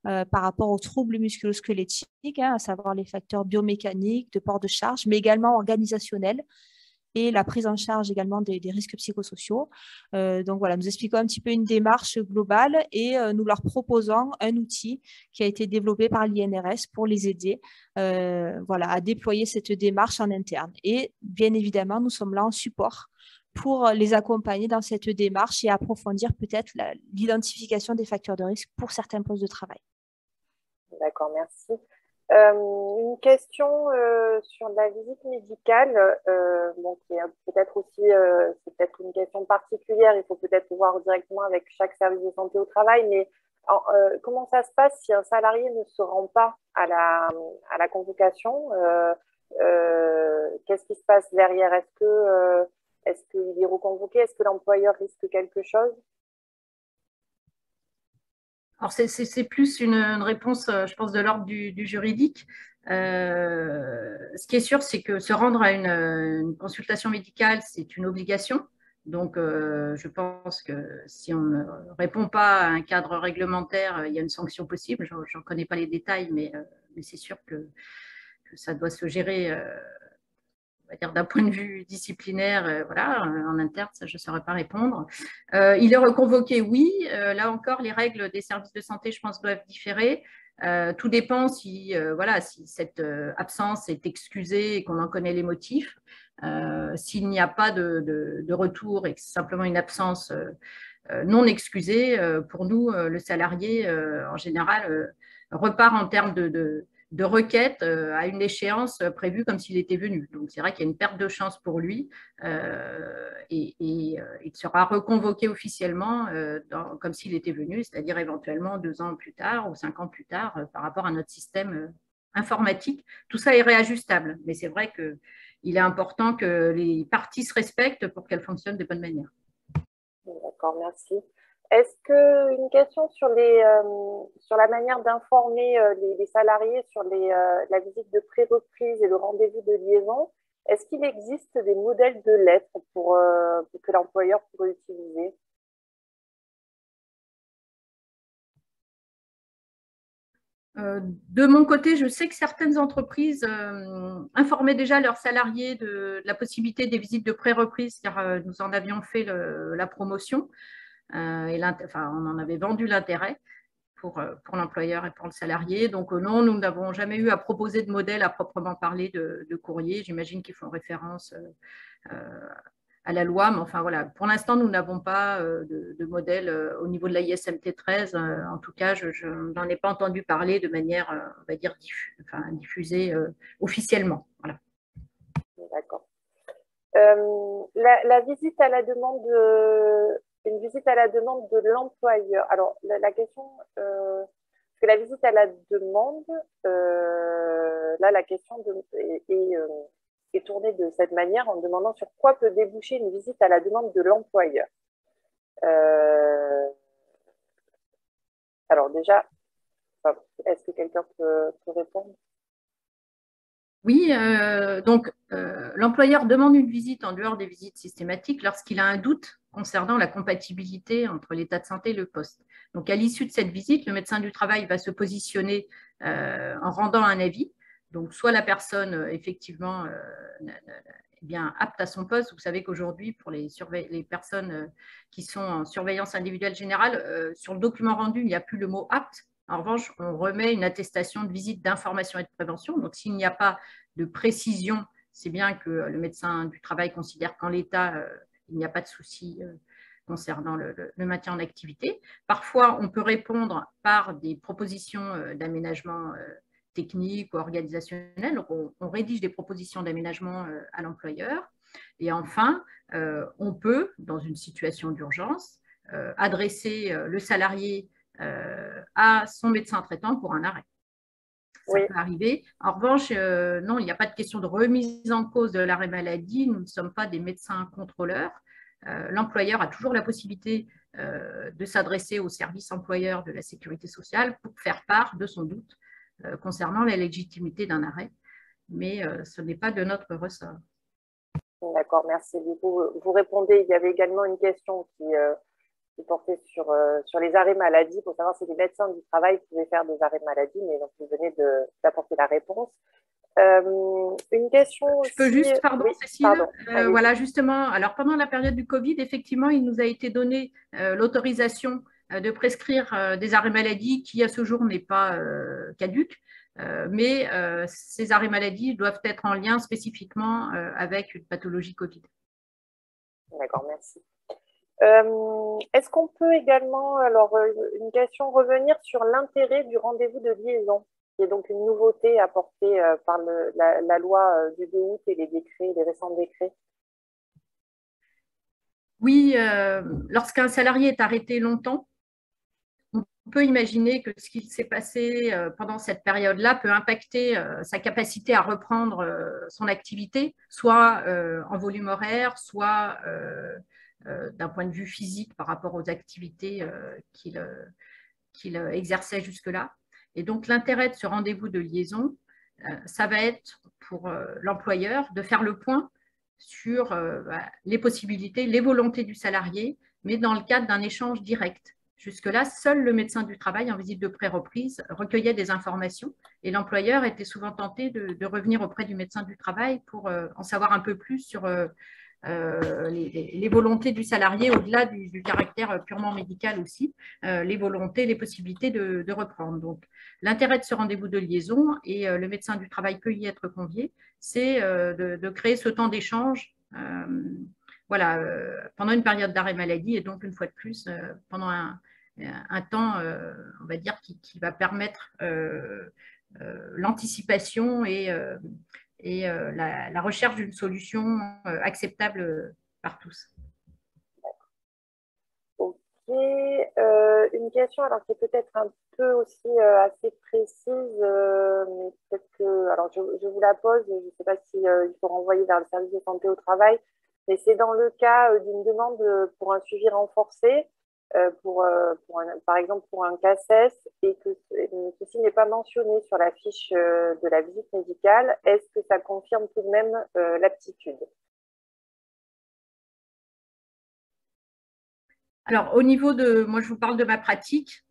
par rapport aux troubles musculo-squelettiques, à savoir les facteurs biomécaniques, de port de charge, mais également organisationnels et la prise en charge également des risques psychosociaux. Donc voilà, nous expliquons un petit peu une démarche globale et nous leur proposons un outil qui a été développé par l'INRS pour les aider à déployer cette démarche en interne. Et bien évidemment, nous sommes là en support pour les accompagner dans cette démarche et approfondir peut-être l'identification des facteurs de risque pour certains postes de travail. D'accord, merci. Une question sur la visite médicale, qui est peut-être aussi, c'est peut-être une question particulière, il faut peut-être voir directement avec chaque service de santé au travail, mais comment ça se passe si un salarié ne se rend pas à la convocation? Qu'est-ce qui se passe derrière? Est-ce qu'il est reconvoqué? Est-ce que l'employeur risque quelque chose? Alors, c'est plus une réponse, je pense, de l'ordre du juridique. Ce qui est sûr, c'est que se rendre à une consultation médicale, c'est une obligation. Donc, je pense que si on ne répond pas à un cadre réglementaire, il y a une sanction possible. Je n'en connais pas les détails, mais c'est sûr que ça doit se gérer on va dire d'un point de vue disciplinaire, en interne, ça je ne saurais pas répondre. Il est reconvoqué, oui. Là encore, les règles des services de santé, je pense, doivent différer. Tout dépend si cette absence est excusée et qu'on en connaît les motifs. S'il n'y a pas de retour et que c'est simplement une absence non excusée, pour nous, le salarié, en général, repart en termes de requête à une échéance prévue comme s'il était venu. Donc, c'est vrai qu'il y a une perte de chance pour lui et il sera reconvoqué officiellement comme s'il était venu, c'est-à-dire éventuellement 2 ans plus tard ou 5 ans plus tard par rapport à notre système informatique. Tout ça est réajustable, mais c'est vrai qu'il est important que les parties se respectent pour qu'elles fonctionnent de bonne manière. D'accord, merci. Est-ce qu'une question sur la manière d'informer les salariés sur la visite de pré-reprise et le rendez-vous de liaison, est-ce qu'il existe des modèles de lettres pour que l'employeur pourrait utiliser? De mon côté, je sais que certaines entreprises informaient déjà leurs salariés de la possibilité des visites de pré-reprise, car nous en avions fait la promotion et on en avait vendu l'intérêt pour l'employeur et pour le salarié. Donc non, nous n'avons jamais eu à proposer de modèle à proprement parler de courrier. J'imagine qu'ils font référence à la loi, mais enfin voilà, pour l'instant, nous n'avons pas de modèle au niveau de la ISMT 13. En tout cas, je n'en ai pas entendu parler de manière, on va dire, diffusée officiellement. Voilà. D'accord. La visite à la demande une visite à la demande de l'employeur. Alors, la question, que la visite à la demande, là, la question est tournée de cette manière en demandant sur quoi peut déboucher une visite à la demande de l'employeur. Alors déjà, est-ce que quelqu'un peut répondre? Oui, donc l'employeur demande une visite en dehors des visites systématiques lorsqu'il a un doute concernant la compatibilité entre l'état de santé et le poste. Donc, à l'issue de cette visite, le médecin du travail va se positionner en rendant un avis. Donc, soit la personne, effectivement, est bien apte à son poste. Vous savez qu'aujourd'hui, pour les personnes qui sont en surveillance individuelle générale, sur le document rendu, il n'y a plus le mot apte. En revanche, on remet une attestation de visite d'information et de prévention. Donc, s'il n'y a pas de précision, c'est bien que le médecin du travail considère qu'en l'état, il n'y a pas de souci concernant le maintien en activité. Parfois, on peut répondre par des propositions d'aménagement technique ou organisationnel. Donc, on rédige des propositions d'aménagement à l'employeur. Et enfin, on peut, dans une situation d'urgence, adresser le salarié à son médecin traitant pour un arrêt. Ça peut arriver. En revanche, non, il n'y a pas de question de remise en cause de l'arrêt maladie. Nous ne sommes pas des médecins contrôleurs. L'employeur a toujours la possibilité de s'adresser au service employeur de la sécurité sociale pour faire part de son doute concernant la légitimité d'un arrêt. Mais ce n'est pas de notre ressort. D'accord, merci. Du coup, vous répondez. Il y avait également une question qui portait sur les arrêts maladie, pour savoir si les médecins du travail pouvaient faire des arrêts maladie, mais donc vous venez d'apporter la réponse. Une question Je peux juste, pardon, oui, Cécile, pardon, voilà, justement, alors pendant la période du Covid, effectivement, il nous a été donné l'autorisation de prescrire des arrêts maladie qui, à ce jour, n'est pas caduque, mais ces arrêts maladie doivent être en lien spécifiquement avec une pathologie Covid. D'accord, merci. Est-ce qu'on peut également, alors une question, revenir sur l'intérêt du rendez-vous de liaison, qui est donc une nouveauté apportée par la loi du 2 août et les récents décrets? Oui, lorsqu'un salarié est arrêté longtemps, on peut imaginer que ce qui s'est passé pendant cette période-là peut impacter sa capacité à reprendre son activité, soit en volume horaire, soit d'un point de vue physique par rapport aux activités qu'il exerçait jusque-là. Et donc, l'intérêt de ce rendez-vous de liaison, ça va être pour l'employeur de faire le point sur les possibilités, les volontés du salarié, mais dans le cadre d'un échange direct. Jusque-là, seul le médecin du travail en visite de pré-reprise recueillait des informations et l'employeur était souvent tenté de revenir auprès du médecin du travail pour en savoir un peu plus sur les volontés du salarié, au-delà du caractère purement médical aussi, les volontés, les possibilités de reprendre. Donc, l'intérêt de ce rendez-vous de liaison, et le médecin du travail peut y être convié, c'est de créer ce temps d'échange voilà, pendant une période d'arrêt maladie et donc une fois de plus pendant un temps, on va dire, qui va permettre l'anticipation et la recherche d'une solution acceptable par tous. Ok. Une question alors qui est peut-être un peu aussi assez précise, mais peut-être que alors je vous la pose, je ne sais pas si il faut renvoyer vers le service de santé au travail, mais c'est dans le cas d'une demande pour un suivi renforcé, par exemple pour un CACES, et que ceci n'est pas mentionné sur la fiche de la visite médicale. Est-ce que ça confirme tout de même l'aptitude? Alors, au niveau de, moi je vous parle de ma pratique,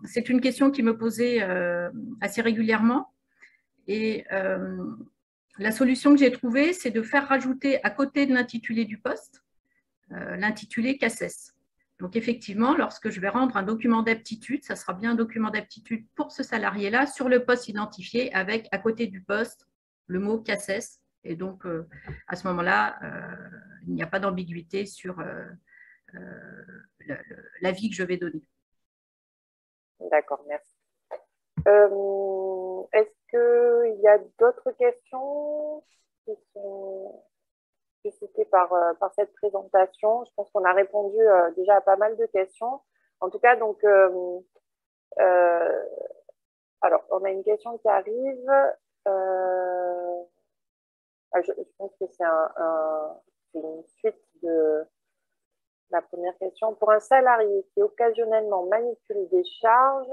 c'est une question qui me posait assez régulièrement. Et la solution que j'ai trouvée, c'est de faire rajouter à côté de l'intitulé du poste, l'intitulé CACES. Donc, effectivement, lorsque je vais rendre un document d'aptitude, ça sera bien un document d'aptitude pour ce salarié-là sur le poste identifié avec à côté du poste le mot CACES. Et donc, à ce moment-là, il n'y a pas d'ambiguïté sur l'avis que je vais donner. D'accord, merci. Est-ce qu'il y a d'autres questions qui sont suscitées par cette présentation? Je pense qu'on a répondu déjà à pas mal de questions. En tout cas, donc, alors, on a une question qui arrive. Je pense que c'est une suite de la première question. Pour un salarié qui occasionnellement manipule des charges,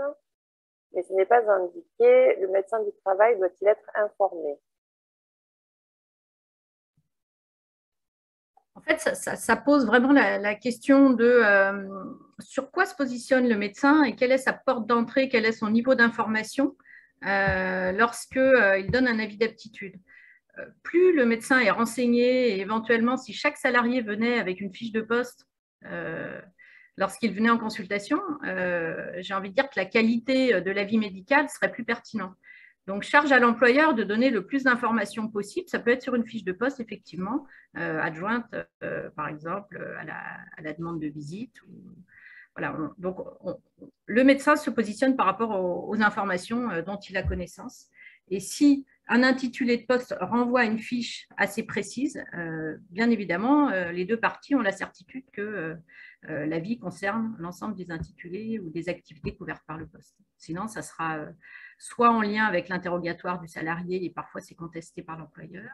mais ce n'est pas indiqué, le médecin du travail doit-il être informé? En fait, ça pose vraiment la question de sur quoi se positionne le médecin et quelle est sa porte d'entrée, quel est son niveau d'information lorsqu'il donne un avis d'aptitude. Plus le médecin est renseigné et éventuellement si chaque salarié venait avec une fiche de poste lorsqu'il venait en consultation, j'ai envie de dire que la qualité de l'avis médical serait plus pertinente. Donc, charge à l'employeur de donner le plus d'informations possible. Ça peut être sur une fiche de poste, effectivement, adjointe, par exemple, à la demande de visite. Voilà. Donc, le médecin se positionne par rapport aux informations dont il a connaissance. Et si un intitulé de poste renvoie à une fiche assez précise, bien évidemment, les deux parties ont la certitude que l'avis concerne l'ensemble des intitulés ou des activités couvertes par le poste. Sinon, ça sera soit en lien avec l'interrogatoire du salarié, et parfois c'est contesté par l'employeur,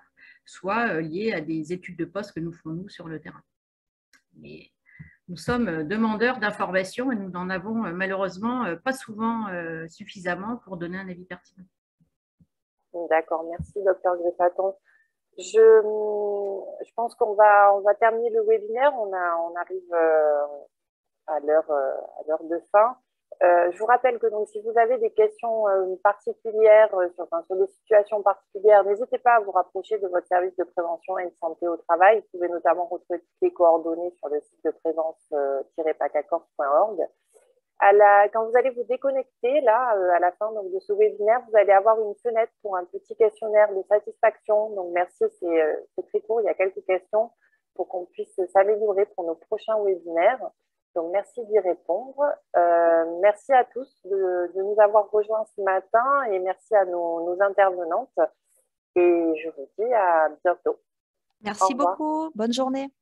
soit lié à des études de poste que nous faisons nous sur le terrain. Mais nous sommes demandeurs d'informations et nous n'en avons malheureusement pas souvent suffisamment pour donner un avis pertinent. D'accord, merci docteur Greffaton. Je pense qu'on va terminer le webinaire. On arrive à l'heure de fin. Je vous rappelle que donc, si vous avez des questions particulières sur des situations particulières, n'hésitez pas à vous rapprocher de votre service de prévention et de santé au travail. Vous pouvez notamment retrouver toutes les coordonnées sur le site de présence-pacacorp.org. Quand vous allez vous déconnecter, là, à la fin donc, de ce webinaire, vous allez avoir une fenêtre pour un petit questionnaire de satisfaction. Donc, merci, c'est très court, il y a quelques questions pour qu'on puisse s'améliorer pour nos prochains webinaires. Donc, merci d'y répondre. Merci à tous de nous avoir rejoints ce matin et merci à nos intervenantes. Et je vous dis à bientôt. Merci beaucoup. Bonne journée.